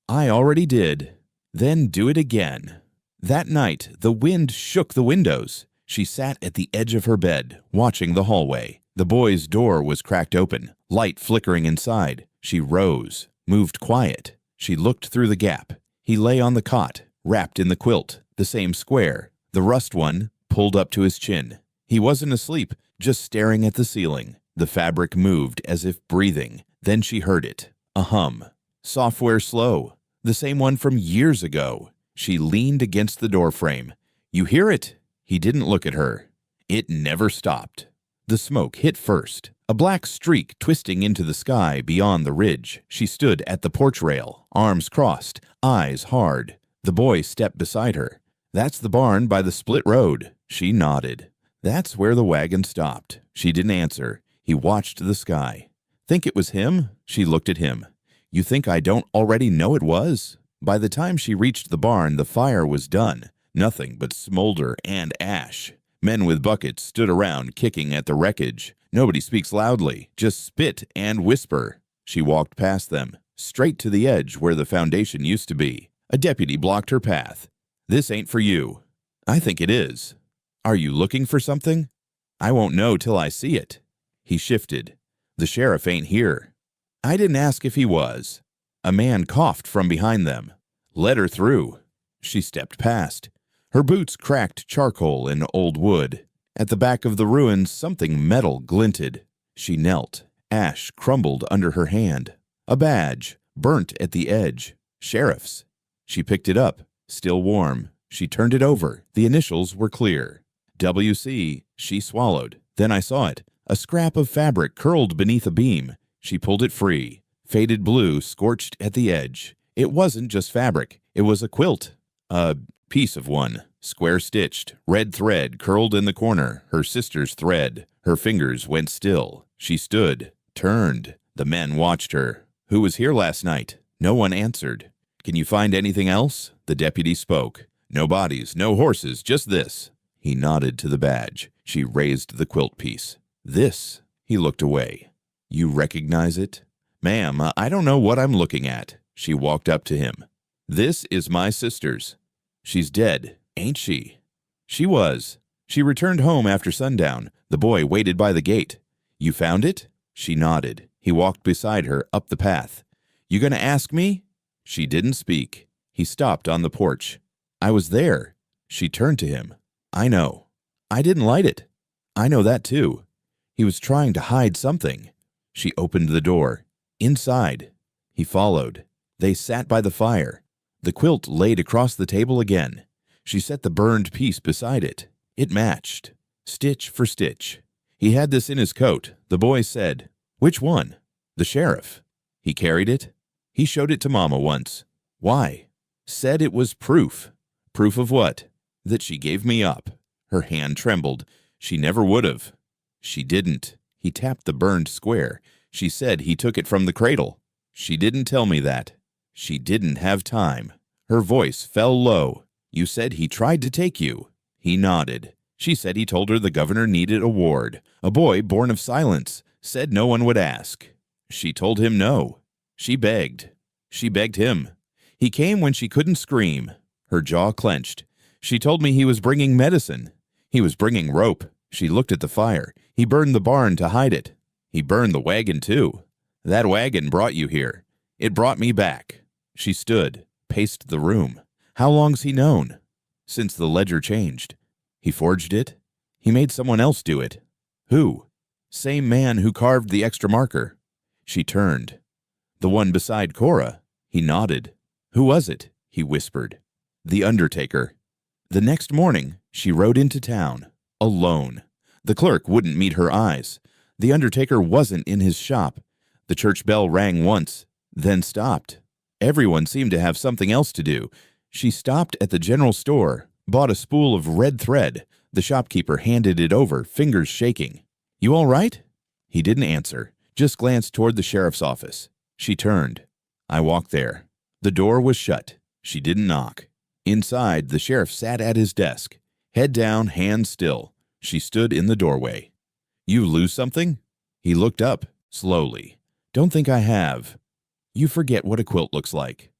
I already did. Then do it again. That night, the wind shook the windows. She sat at the edge of her bed, watching the hallway. The boy's door was cracked open, light flickering inside. She rose, moved quiet. She looked through the gap. He lay on the cot, wrapped in the quilt, the same square, the rust one, pulled up to his chin. He wasn't asleep, just staring at the ceiling. The fabric moved as if breathing. Then she heard it. A hum. Software slow. The same one from years ago. She leaned against the doorframe. You hear it? He didn't look at her. It never stopped. The smoke hit first, A black streak twisting into the sky beyond the ridge. She stood at the porch rail, arms crossed, eyes hard. The boy stepped beside her. "That's the barn by the split road." She nodded. "That's where the wagon stopped." She didn't answer. He watched the sky. "Think it was him?" She looked at him. "You think I don't already know it was?" By the time she reached the barn, the fire was done. Nothing but smolder and ash. Men with buckets stood around, kicking at the wreckage. Nobody speaks loudly, just spit and whisper. She walked past them, straight to the edge where the foundation used to be. A deputy blocked her path. "This ain't for you." "I think it is." "Are you looking for something?" "I won't know till I see it." He shifted. "The sheriff ain't here." "I didn't ask if he was." A man coughed from behind them. "Let her through." She stepped past. Her boots cracked charcoal and old wood. At the back of the ruins, something metal glinted. She knelt. Ash crumbled under her hand. A badge, burnt at the edge. Sheriff's. She picked it up, still warm. She turned it over. The initials were clear. "WC." She swallowed. Then I saw it. A scrap of fabric curled beneath a beam. She pulled it free. Faded blue, scorched at the edge. It wasn't just fabric. It was a quilt. A piece of one. Square-stitched. Red thread curled in the corner. Her sister's thread. Her fingers went still. She stood. Turned. The men watched her. "Who was here last night?" No one answered. "Can you find anything else?" The deputy spoke. "No bodies, no horses, just this." He nodded to the badge. She raised the quilt piece. "This." He looked away. "You recognize it?" "Ma'am, I don't know what I'm looking at." She walked up to him. "This is my sister's." "She's dead, ain't she?" "She was. She returned home after sundown. The boy waited by the gate." "You found it?" She nodded. He walked beside her up the path. "You gonna ask me?" She didn't speak. He stopped on the porch. "I was there." She turned to him. "I know. I didn't light it." "I know that too." He was trying to hide something. She opened the door. Inside. He followed. They sat by the fire. The quilt laid across the table again. She set the burned piece beside it. It matched, stitch for stitch. He had this in his coat. The boy said, "Which one?" "The sheriff." He carried it. He showed it to Mama once. "Why?" "Said it was proof." "Proof of what?" "That she gave me up." Her hand trembled. "She never would have." "She didn't." He tapped the burned square. "She said he took it from the cradle." "She didn't tell me that." "She didn't have time." Her voice fell low. "You said he tried to take you." He nodded. "She said he told her the governor needed a ward. A boy born of silence. Said no one would ask." "She told him no." "She begged." "She begged him." "He came when she couldn't scream." Her jaw clenched. "She told me he was bringing medicine." "He was bringing rope." She looked at the fire. "He burned the barn to hide it." "He burned the wagon too." "That wagon brought you here." "It brought me back." She stood, paced the room. "How long's he known?" "Since the ledger changed." "He forged it?" "He made someone else do it." "Who?" "Same man who carved the extra marker." She turned. "The one beside Cora." He nodded. "Who was it?" he whispered. "The undertaker." The next morning, she rode into town, alone. The clerk wouldn't meet her eyes. The undertaker wasn't in his shop. The church bell rang once, then stopped. Everyone seemed to have something else to do. She stopped at the general store, bought a spool of red thread. The shopkeeper handed it over, fingers shaking. "You all right?" He didn't answer, just glanced toward the sheriff's office. She turned. I walked there. The door was shut. She didn't knock. Inside, the sheriff sat at his desk, head down, hands still. She stood in the doorway. "You lose something?" He looked up, slowly. "Don't think I have." "You forget what a quilt looks like."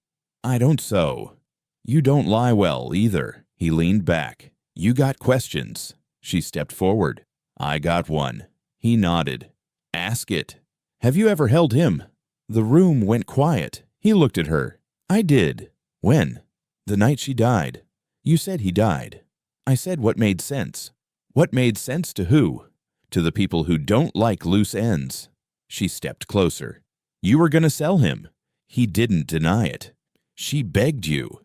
"I don't sew." "You don't lie well, either." He leaned back. "You got questions." She stepped forward. "I got one." He nodded. "Ask it." "Have you ever held him?" The room went quiet. He looked at her. "I did." "When?" "The night she died." "You said he died." "I said what made sense." "What made sense to who?" "To the people who don't like loose ends." She stepped closer. "You were going to sell him." He didn't deny it. "She begged you."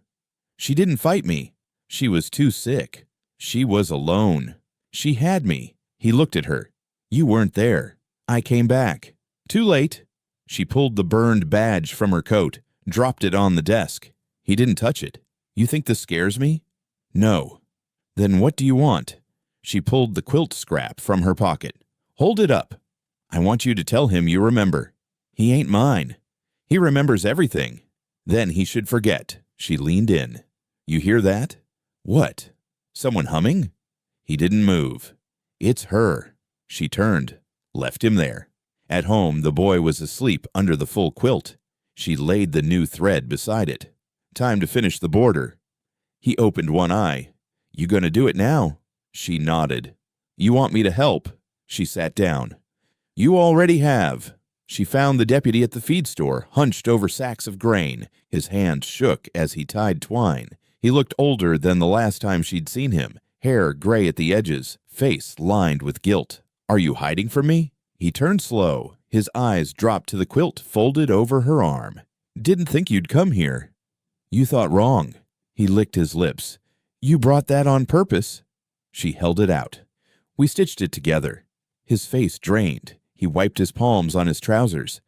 "She didn't fight me." "She was too sick." "She was alone." "She had me." He looked at her. "You weren't there." I came back. Too late. She pulled the burned badge from her coat, dropped it on the desk. He didn't touch it. You think this scares me? No. Then what do you want? She pulled the quilt scrap from her pocket. Hold it up. I want you to tell him you remember. He ain't mine. He remembers everything. Then he should forget. She leaned in. You hear that? What? Someone humming? He didn't move. It's her. She turned, left him there. At home, the boy was asleep under the full quilt. She laid the new thread beside it. Time to finish the border. He opened one eye. You gonna do it now? She nodded. You want me to help? She sat down. You already have. She found the deputy at the feed store, hunched over sacks of grain. His hands shook as he tied twine. He looked older than the last time she'd seen him, hair gray at the edges, face lined with guilt. Are you hiding from me? He turned slow. His eyes dropped to the quilt folded over her arm. Didn't think you'd come here. You thought wrong. He licked his lips. You brought that on purpose. She held it out. We stitched it together. His face drained. He wiped his palms on his trousers.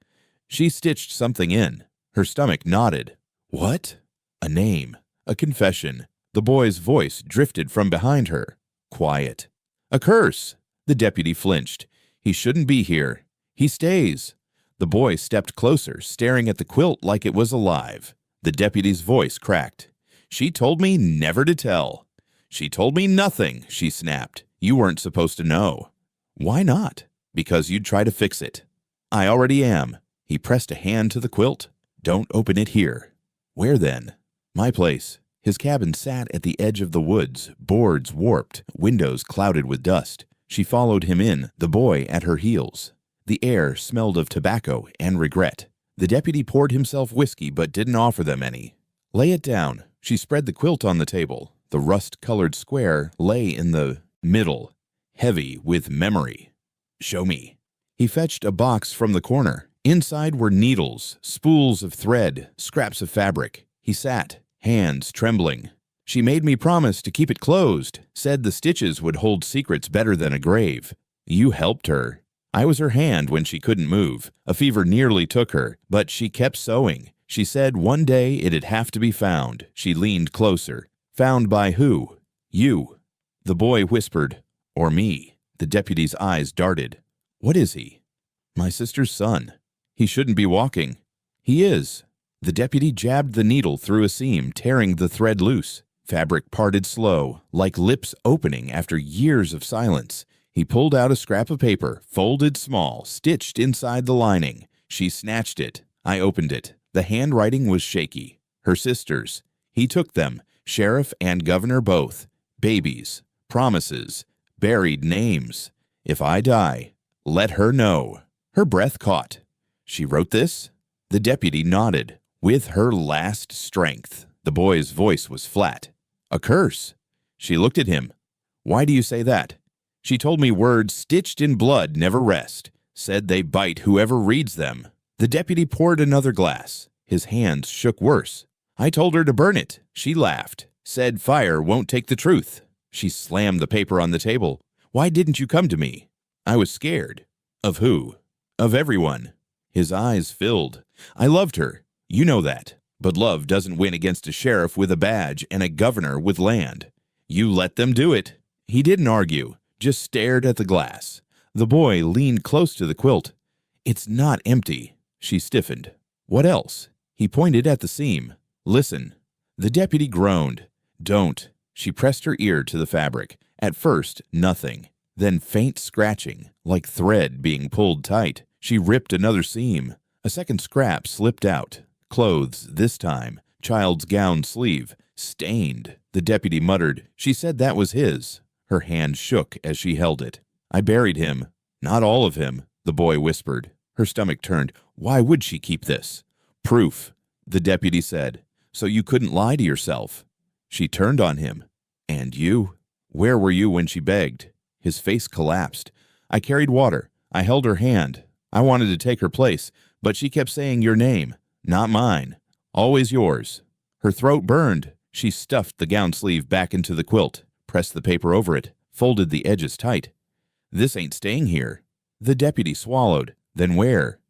She stitched something in. Her stomach nodded. What? A name. A confession. The boy's voice drifted from behind her. Quiet. A curse. The deputy flinched. He shouldn't be here. He stays. The boy stepped closer, staring at the quilt like it was alive. The deputy's voice cracked. She told me never to tell. She told me nothing, she snapped. You weren't supposed to know. Why not? Because you'd try to fix it. I already am. He pressed a hand to the quilt. Don't open it here. Where then? My place. His cabin sat at the edge of the woods, boards warped, windows clouded with dust. She followed him in, the boy at her heels. The air smelled of tobacco and regret. The deputy poured himself whiskey but didn't offer them any. Lay it down. She spread the quilt on the table. The rust-colored square lay in the middle, heavy with memory. Show me. He fetched a box from the corner. Inside were needles, spools of thread, scraps of fabric. He sat, hands trembling. She made me promise to keep it closed, said the stitches would hold secrets better than a grave. You helped her. I was her hand when she couldn't move. A fever nearly took her, but she kept sewing. She said one day it'd have to be found. She leaned closer. Found by who? You. The boy whispered, or me. The deputy's eyes darted. What is he? My sister's son. He shouldn't be walking. He is. The deputy jabbed the needle through a seam, tearing the thread loose. Fabric parted slow, like lips opening after years of silence. He pulled out a scrap of paper, folded small, stitched inside the lining. She snatched it. I opened it. The handwriting was shaky. Her sister's. He took them, sheriff and governor both. Babies, promises, buried names. If I die, let her know. Her breath caught. She wrote this? The deputy nodded. With her last strength. The boy's voice was flat. A curse. She looked at him. Why do you say that? She told me words stitched in blood never rest. Said they bite whoever reads them. The deputy poured another glass. His hands shook worse. I told her to burn it. She laughed. Said fire won't take the truth. She slammed the paper on the table. Why didn't you come to me? I was scared. Of who? Of everyone. His eyes filled. I loved her. You know that. But love doesn't win against a sheriff with a badge and a governor with land. You let them do it. He didn't argue, just stared at the glass. The boy leaned close to the quilt. It's not empty. She stiffened. What else? He pointed at the seam. Listen. The deputy groaned. Don't. She pressed her ear to the fabric. At first, nothing. Then faint scratching, like thread being pulled tight. She ripped another seam. A second scrap slipped out. Clothes, this time. Child's gown sleeve. Stained. The deputy muttered. She said that was his. Her hand shook as she held it. I buried him. Not all of him, the boy whispered. Her stomach turned. Why would she keep this? Proof, the deputy said. So you couldn't lie to yourself. She turned on him. And you? Where were you when she begged? His face collapsed. I carried water. I held her hand. I wanted to take her place, but she kept saying your name. Not mine. Always yours. Her throat burned. She stuffed the gown sleeve back into the quilt, pressed the paper over it, folded the edges tight. This ain't staying here. The deputy swallowed. Then where?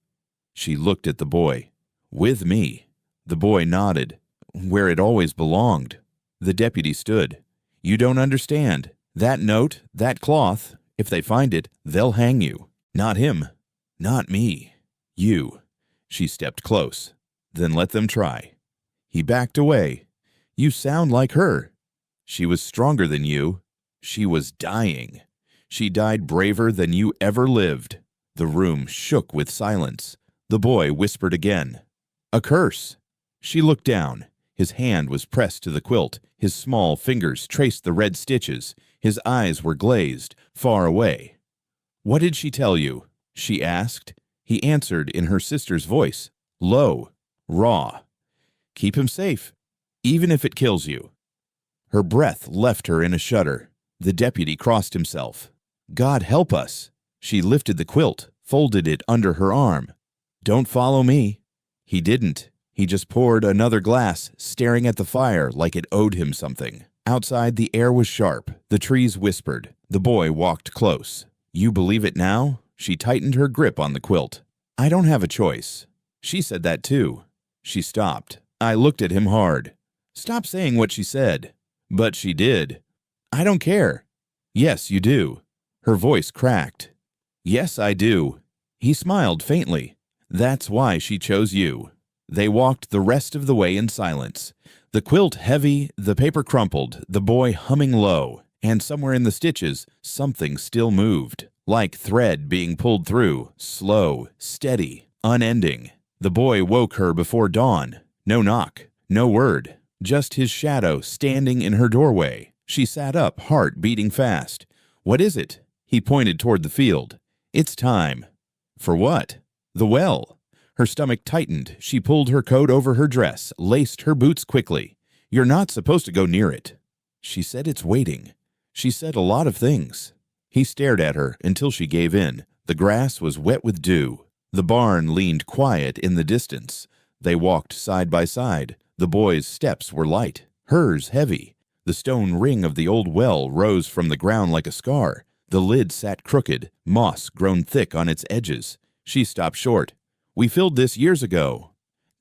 She looked at the boy. With me. The boy nodded. Where it always belonged. The deputy stood. You don't understand. That note, that cloth, if they find it, they'll hang you. Not him. Not me. You. She stepped close. Then let them try. He backed away. You sound like her. She was stronger than you. She was dying. She died braver than you ever lived. The room shook with silence. The boy whispered again. A curse. She looked down. His hand was pressed to the quilt. His small fingers traced the red stitches. His eyes were glazed, far away. What did she tell you? She asked. He answered in her sister's voice, low, raw. Keep him safe, even if it kills you. Her breath left her in a shudder. The deputy crossed himself. God help us. She lifted the quilt, folded it under her arm. Don't follow me. He didn't. He just poured another glass, staring at the fire like it owed him something. Outside, the air was sharp. The trees whispered. The boy walked close. You believe it now? She tightened her grip on the quilt. I don't have a choice. She said that too. She stopped. I looked at him hard. Stop saying what she said. But she did. I don't care. Yes, you do. Her voice cracked. Yes, I do. He smiled faintly. That's why she chose you. They walked the rest of the way in silence. The quilt heavy, the paper crumpled, the boy humming low, and somewhere in the stitches, something still moved, like thread being pulled through, slow, steady, unending. The boy woke her before dawn. No knock, no word, just his shadow standing in her doorway. She sat up, heart beating fast. What is it? He pointed toward the field. It's time. For what? The well. Her stomach tightened. She pulled her coat over her dress, laced her boots quickly. You're not supposed to go near it. She said it's waiting. She said a lot of things. He stared at her until she gave in. The grass was wet with dew. The barn leaned quiet in the distance. They walked side by side. The boy's steps were light, hers heavy. The stone ring of the old well rose from the ground like a scar. The lid sat crooked, moss grown thick on its edges. She stopped short. We filled this years ago.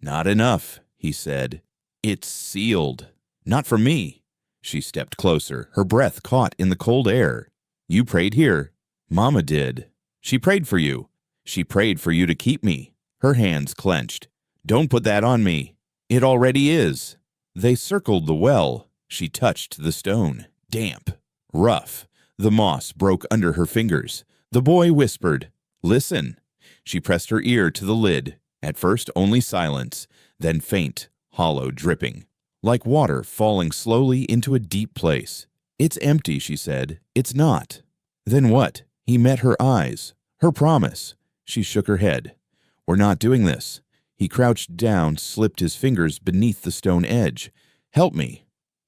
Not enough, he said. It's sealed. Not for me. She stepped closer, her breath caught in the cold air. You prayed here. Mama did. She prayed for you. She prayed for you to keep me. Her hands clenched. Don't put that on me. It already is. They circled the well. She touched the stone. Damp. Rough. The moss broke under her fingers. The boy whispered, Listen. She pressed her ear to the lid. At first only silence, then faint, hollow dripping, like water falling slowly into a deep place. It's empty, she said. It's not. Then what? He met her eyes. Her promise. She shook her head. We're not doing this. He crouched down, slipped his fingers beneath the stone edge. Help me.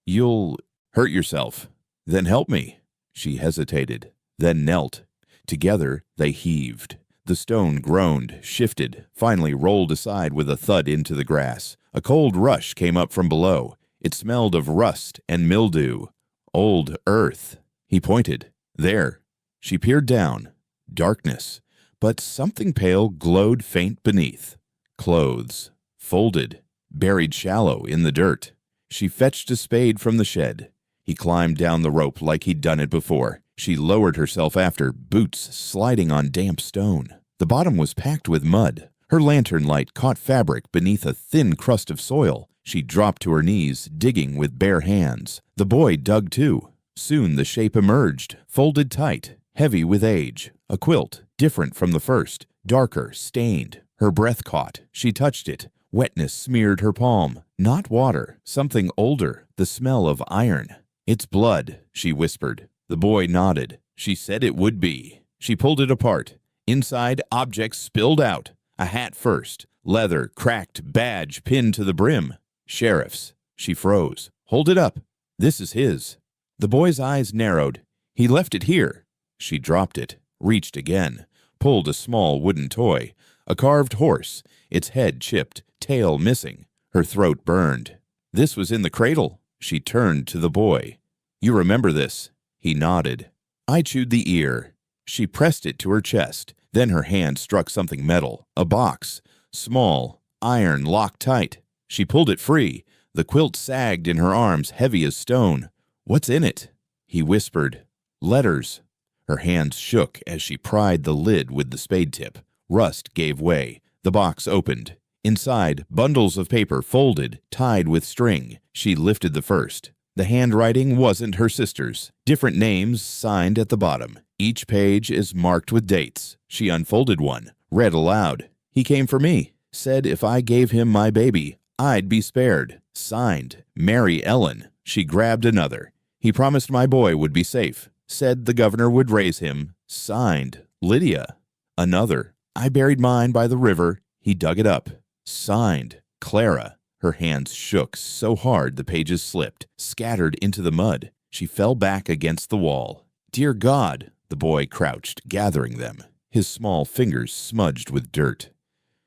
You'll hurt yourself. Then help me. She hesitated, then knelt. Together they heaved. The stone groaned, shifted, finally rolled aside with a thud into the grass. A cold rush came up from below. It smelled of rust and mildew. Old earth. He pointed. There. She peered down. Darkness. But something pale glowed faint beneath. Clothes. Folded. Buried shallow in the dirt. She fetched a spade from the shed. He climbed down the rope like he'd done it before. She lowered herself after, boots sliding on damp stone. The bottom was packed with mud. Her lantern light caught fabric beneath a thin crust of soil. She dropped to her knees, digging with bare hands. The boy dug too. Soon the shape emerged, folded tight, heavy with age. A quilt, different from the first, darker, stained. Her breath caught. She touched it. Wetness smeared her palm. Not water, something older, the smell of iron. It's blood, she whispered. The boy nodded. She said it would be. She pulled it apart. Inside, objects spilled out. A hat first. Leather, cracked, badge pinned to the brim. Sheriff's. She froze. Hold it up. This is his. The boy's eyes narrowed. He left it here. She dropped it, reached again, pulled a small wooden toy. A carved horse, its head chipped, tail missing. Her throat burned. This was in the cradle. She turned to the boy. You remember this? He nodded. I chewed the ear. She pressed it to her chest, Then her hand struck something metal, a box, small, iron, locked tight. She pulled it free. The quilt sagged in her arms, heavy as stone. "What's in it?" He whispered. "Letters." Her hands shook as she pried the lid with the spade tip. Rust gave way. The box opened. Inside, bundles of paper folded, tied with string. She lifted the first. The handwriting wasn't her sister's. Different names signed at the bottom. Each page is marked with dates. She unfolded one, read aloud. "He came for me. Said if I gave him my baby, I'd be spared. Signed, Mary Ellen." She grabbed another. "He promised my boy would be safe. Said the governor would raise him. Signed, Lydia." Another. "I buried mine by the river. He dug it up. Signed, Clara." Her hands shook so hard the pages slipped, scattered into the mud. She fell back against the wall. "Dear God!" The boy crouched, gathering them, his small fingers smudged with dirt.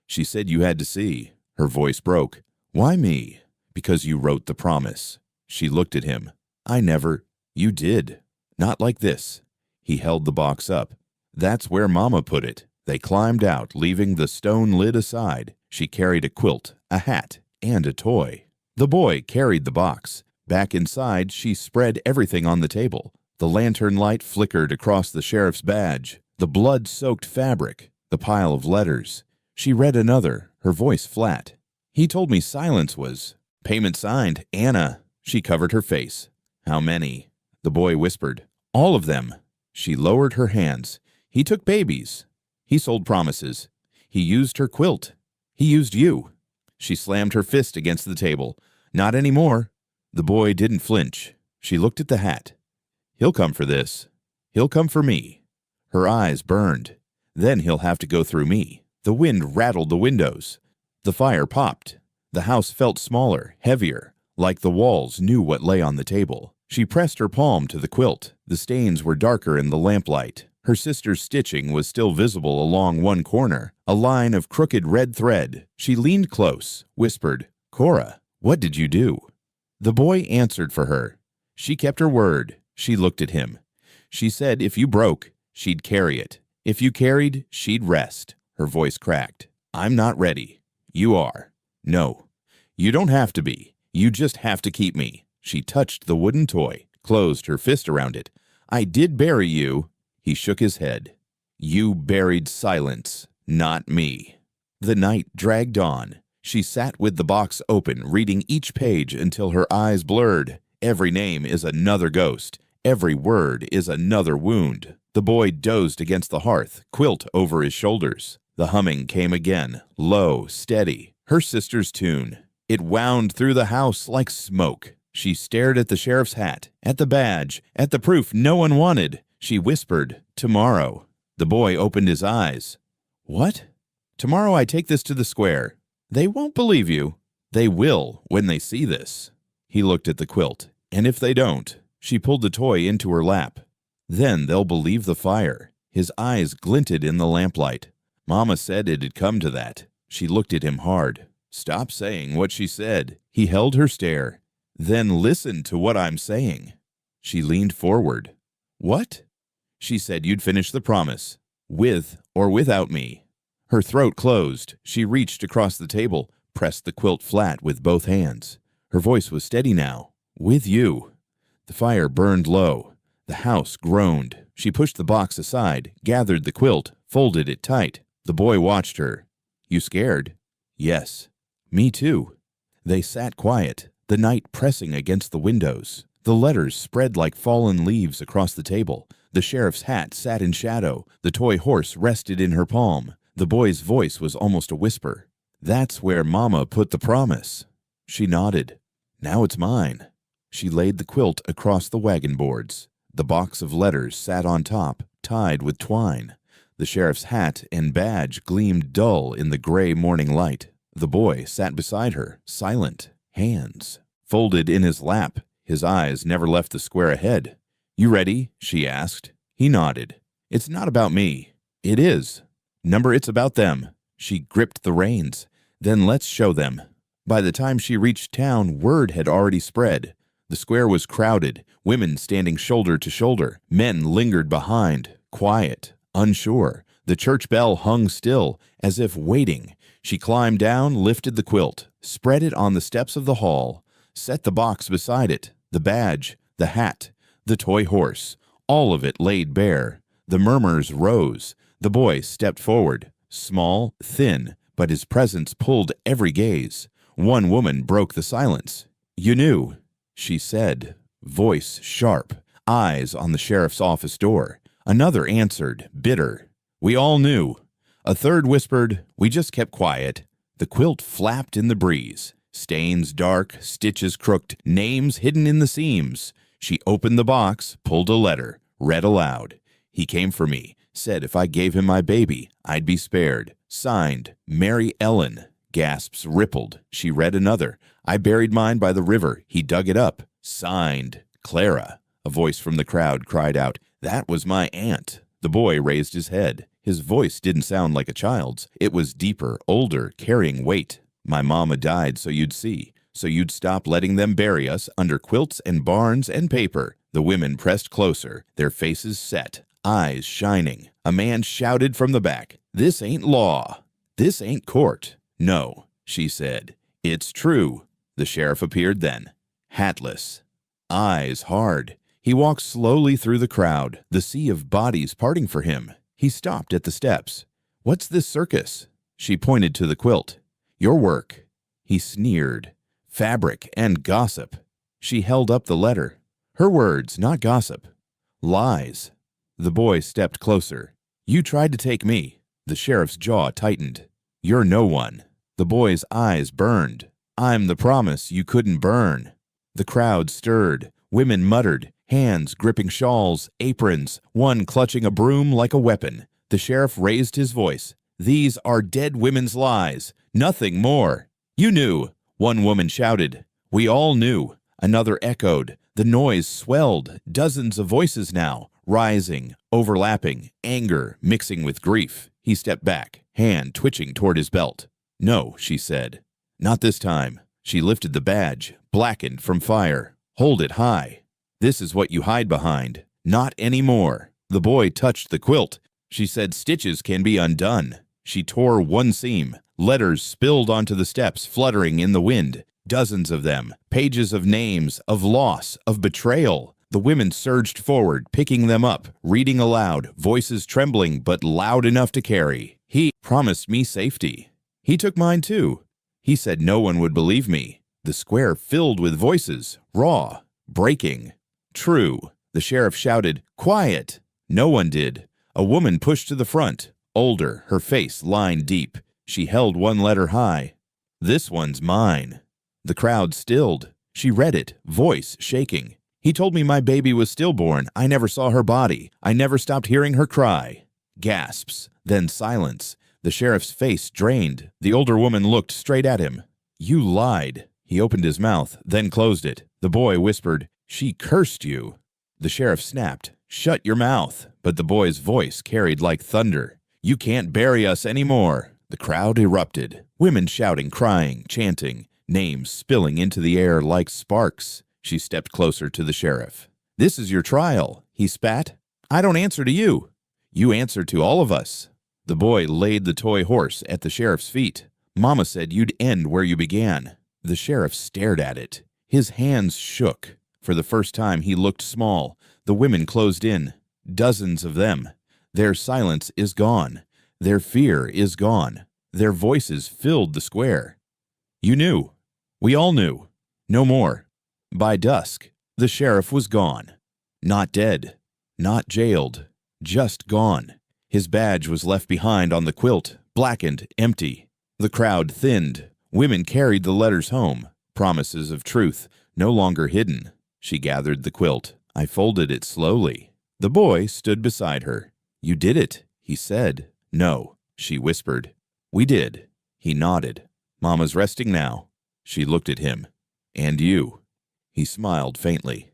"She said you had to see." Her voice broke. "Why me?" "Because you wrote the promise." She looked at him. "I never—" "You did. Not like this." He held the box up. "That's where Mama put it." They climbed out, leaving the stone lid aside. She carried a quilt, a hat, and a toy. The boy carried the box. Back inside, she spread everything on the table. The lantern light flickered across the sheriff's badge, the blood-soaked fabric, the pile of letters. She read another, her voice flat. "He told me silence was—" "Payment signed, Anna." She covered her face. "How many?" The boy whispered. "All of them." She lowered her hands. "He took babies. He sold promises. He used her quilt. He used you." She slammed her fist against the table. "Not anymore." The boy didn't flinch. She looked at the hat. "He'll come for this. He'll come for me." Her eyes burned. "Then he'll have to go through me." The wind rattled the windows. The fire popped. The house felt smaller, heavier, like the walls knew what lay on the table. She pressed her palm to the quilt. The stains were darker in the lamplight. Her sister's stitching was still visible along one corner, a line of crooked red thread. She leaned close, whispered, "Cora, what did you do?" The boy answered for her. She kept her word. She looked at him. "She said if you broke, she'd carry it. If you carried, she'd rest." Her voice cracked. "I'm not ready. You are." "No. You don't have to be. You just have to keep me." She touched the wooden toy, closed her fist around it. "I did bury you." He shook his head. "You buried silence, not me." The night dragged on. She sat with the box open, reading each page until her eyes blurred. Every name is another ghost. Every word is another wound. The boy dozed against the hearth, quilt over his shoulders. The humming came again, low, steady, her sister's tune. It wound through the house like smoke. She stared at the sheriff's hat, at the badge, at the proof no one wanted. She whispered, "Tomorrow." The boy opened his eyes. "What?" "Tomorrow I take this to the square. They won't believe you." "They will when they see this." He looked at the quilt. "And if they don't?" She pulled the toy into her lap. "Then they'll believe the fire." His eyes glinted in the lamplight. "Mama said it'd come to that." She looked at him hard. "Stop saying what she said." He held her stare. "Then listen to what I'm saying." She leaned forward. "What?" "She said you'd finish the promise, with or without me." Her throat closed. She reached across the table, pressed the quilt flat with both hands. Her voice was steady now. "With you." The fire burned low. The house groaned. She pushed the box aside, gathered the quilt, folded it tight. The boy watched her. "You scared?" "Yes." "Me too." They sat quiet, the night pressing against the windows. The letters spread like fallen leaves across the table. The sheriff's hat sat in shadow. The toy horse rested in her palm. The boy's voice was almost a whisper. "That's where Mama put the promise." She nodded. "Now it's mine." She laid the quilt across the wagon boards. The box of letters sat on top, tied with twine. The sheriff's hat and badge gleamed dull in the gray morning light. The boy sat beside her, silent, hands folded in his lap. His eyes never left the square ahead. "You ready?" she asked. He nodded. "It's not about me." "It is." "Number, it's about them." She gripped the reins. "Then let's show them." By the time she reached town, word had already spread. The square was crowded, women standing shoulder to shoulder. Men lingered behind, quiet, unsure. The church bell hung still, as if waiting. She climbed down, lifted the quilt, spread it on the steps of the hall, set the box beside it, the badge, the hat, the toy horse, all of it laid bare. The murmurs rose. The boy stepped forward, small, thin, but his presence pulled every gaze. One woman broke the silence. "You knew," she said, voice sharp, eyes on the sheriff's office door. Another answered, bitter, "We all knew." A third whispered, "We just kept quiet." The quilt flapped in the breeze. Stains dark, stitches crooked, names hidden in the seams. She opened the box, pulled a letter, read aloud. "He came for me, said if I gave him my baby, I'd be spared. Signed, Mary Ellen." Gasps rippled. She read another. "I buried mine by the river. He dug it up. Signed, Clara." A voice from the crowd cried out, "That was my aunt." The boy raised his head. His voice didn't sound like a child's. It was deeper, older, carrying weight. "My mama died so you'd see, so you'd stop letting them bury us under quilts and barns and paper." The women pressed closer, their faces set, eyes shining. A man shouted from the back, "This ain't law. This ain't court." "No," she said. "It's true." The sheriff appeared then, hatless, eyes hard. He walked slowly through the crowd, the sea of bodies parting for him. He stopped at the steps. "What's this circus?" She pointed to the quilt. "Your work." He sneered. "Fabric and gossip." She held up the letter. Her words, not gossip. Lies. The boy stepped closer. "You tried to take me." The sheriff's jaw tightened. "You're no one." The boy's eyes burned. "I'm the promise you couldn't burn." The crowd stirred. Women muttered, hands gripping shawls, aprons, one clutching a broom like a weapon. The sheriff raised his voice. "These are dead women's lies. Nothing more." "You knew," one woman shouted. "We all knew." Another echoed. The noise swelled. Dozens of voices now, rising, overlapping, anger mixing with grief. He stepped back, hand twitching toward his belt. "No," she said. "Not this time." She lifted the badge, blackened from fire. "Hold it high. This is what you hide behind. Not anymore." The boy touched the quilt. She said stitches can be undone. She tore one seam. Letters spilled onto the steps, fluttering in the wind. Dozens of them. Pages of names, of loss, of betrayal. The women surged forward, picking them up, reading aloud, voices trembling but loud enough to carry. "He promised me safety. He took mine too. He said no one would believe me." The square filled with voices, raw, breaking. "True." The sheriff shouted, "Quiet." No one did. A woman pushed to the front, older, her face lined deep. She held one letter high. "This one's mine." The crowd stilled. She read it, voice shaking. "He told me my baby was stillborn. I never saw her body. I never stopped hearing her cry." Gasps, then silence. The sheriff's face drained. The older woman looked straight at him. "You lied." He opened his mouth, then closed it. The boy whispered, "She cursed you." The sheriff snapped, "Shut your mouth." But the boy's voice carried like thunder. "You can't bury us anymore." The crowd erupted. Women shouting, crying, chanting, names spilling into the air like sparks. She stepped closer to the sheriff. "This is your trial," he spat. "I don't answer to you. You answer to all of us." The boy laid the toy horse at the sheriff's feet. "Mama said you'd end where you began." The sheriff stared at it. His hands shook. For the first time he looked small. The women closed in. Dozens of them. Their silence is gone. Their fear is gone. Their voices filled the square. "You knew. We all knew. No more." By dusk, the sheriff was gone. Not dead. Not jailed. Just gone. His badge was left behind on the quilt, blackened, empty. The crowd thinned. Women carried the letters home, promises of truth, no longer hidden. She gathered the quilt. I folded it slowly. The boy stood beside her. "You did it," he said. "No," she whispered. "We did." He nodded. "Mama's resting now." She looked at him. "And you?" He smiled faintly.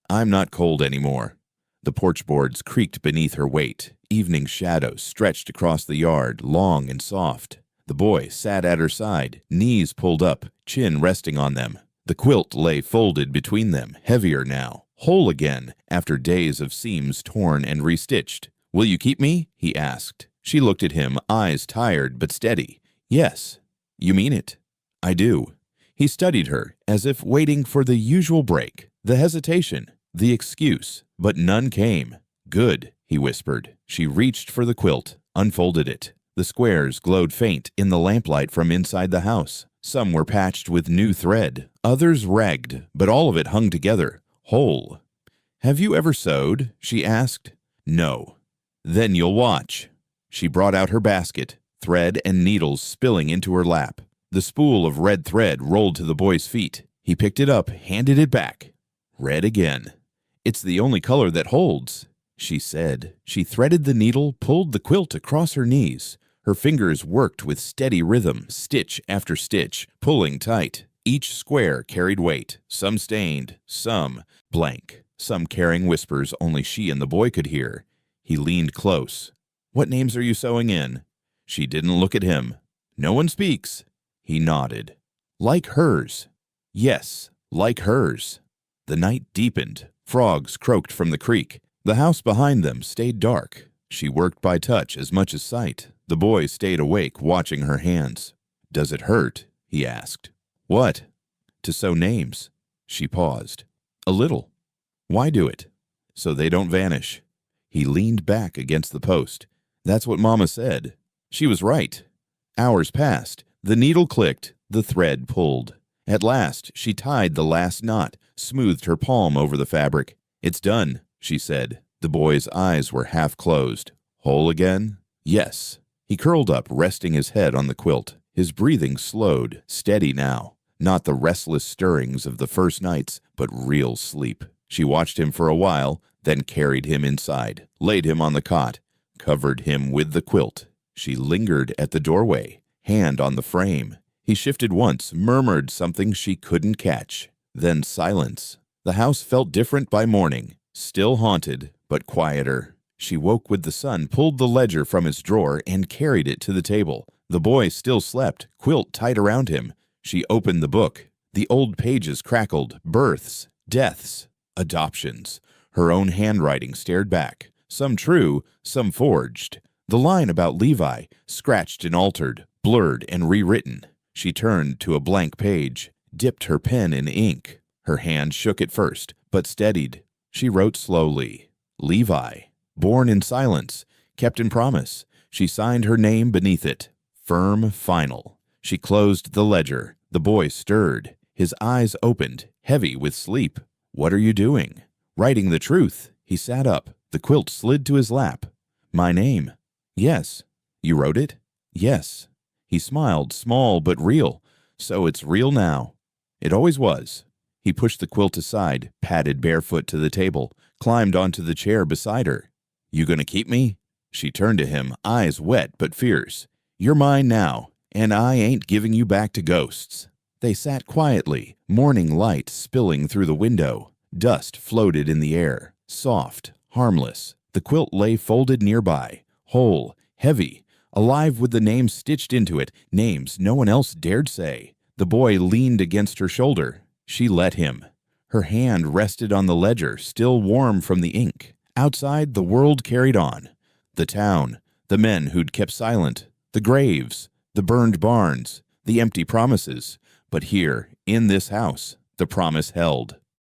"I'm not cold anymore." The porch boards creaked beneath her weight. Evening shadows stretched across the yard, long and soft. The boy sat at her side, knees pulled up, chin resting on them. The quilt lay folded between them, heavier now, whole again after days of seams torn and restitched. "Will you keep me?" he asked. She looked at him, eyes tired but steady. "Yes, you mean it." "I do." He studied her, as if waiting for the usual break, the hesitation, the excuse, but none came. "Good," he whispered. She reached for the quilt, unfolded it. The squares glowed faint in the lamplight from inside the house. Some were patched with new thread, others ragged, but all of it hung together, whole. "Have you ever sewed?" she asked. "No." "Then you'll watch." She brought out her basket, thread and needles spilling into her lap. The spool of red thread rolled to the boy's feet. He picked it up, handed it back. Red again. "It's the only color that holds," she said. She threaded the needle, pulled the quilt across her knees. Her fingers worked with steady rhythm, stitch after stitch, pulling tight. Each square carried weight, some stained, some blank, some carrying whispers only she and the boy could hear. He leaned close. "What names are you sewing in?" She didn't look at him. "No one speaks." He nodded. "Like hers." "Yes, like hers." The night deepened. Frogs croaked from the creek. The house behind them stayed dark. She worked by touch as much as sight. The boy stayed awake, watching her hands. "Does it hurt?" he asked. "What?" "To sew names." She paused. "A little." "Why do it?" "So they don't vanish." He leaned back against the post. "That's what Mama said." She was right. Hours passed. The needle clicked. The thread pulled. At last, she tied the last knot, smoothed her palm over the fabric. "It's done," she said. The boy's eyes were half closed. "Whole again?" "Yes." He curled up, resting his head on the quilt. His breathing slowed, steady now. Not the restless stirrings of the first nights, but real sleep. She watched him for a while, then carried him inside, laid him on the cot, covered him with the quilt. She lingered at the doorway, hand on the frame. He shifted once, murmured something she couldn't catch. Then silence. The house felt different by morning, still haunted, but quieter. She woke with the sun, pulled the ledger from its drawer, and carried it to the table. The boy still slept, quilt tight around him. She opened the book. The old pages crackled. Births, deaths, adoptions. Her own handwriting stared back. Some true, some forged. The line about Levi, scratched and altered, blurred and rewritten. She turned to a blank page, dipped her pen in ink. Her hand shook at first, but steadied. She wrote slowly. Levi. Born in silence, kept in promise. She signed her name beneath it. Firm, final. She closed the ledger. The boy stirred. His eyes opened, heavy with sleep. "What are you doing?" "Writing the truth." He sat up. The quilt slid to his lap. "My name." "Yes." "You wrote it?" "Yes." He smiled, small but real. "So it's real now." "It always was." He pushed the quilt aside, padded barefoot to the table, climbed onto the chair beside her. "You gonna keep me?" She turned to him, eyes wet but fierce. "You're mine now, and I ain't giving you back to ghosts." They sat quietly, morning light spilling through the window. Dust floated in the air, soft, harmless. The quilt lay folded nearby, whole, heavy, alive with the names stitched into it, names no one else dared say. The boy leaned against her shoulder. She let him. Her hand rested on the ledger, still warm from the ink. Outside, the world carried on. The town, the men who'd kept silent, the graves, the burned barns, the empty promises. But here, in this house, the promise held.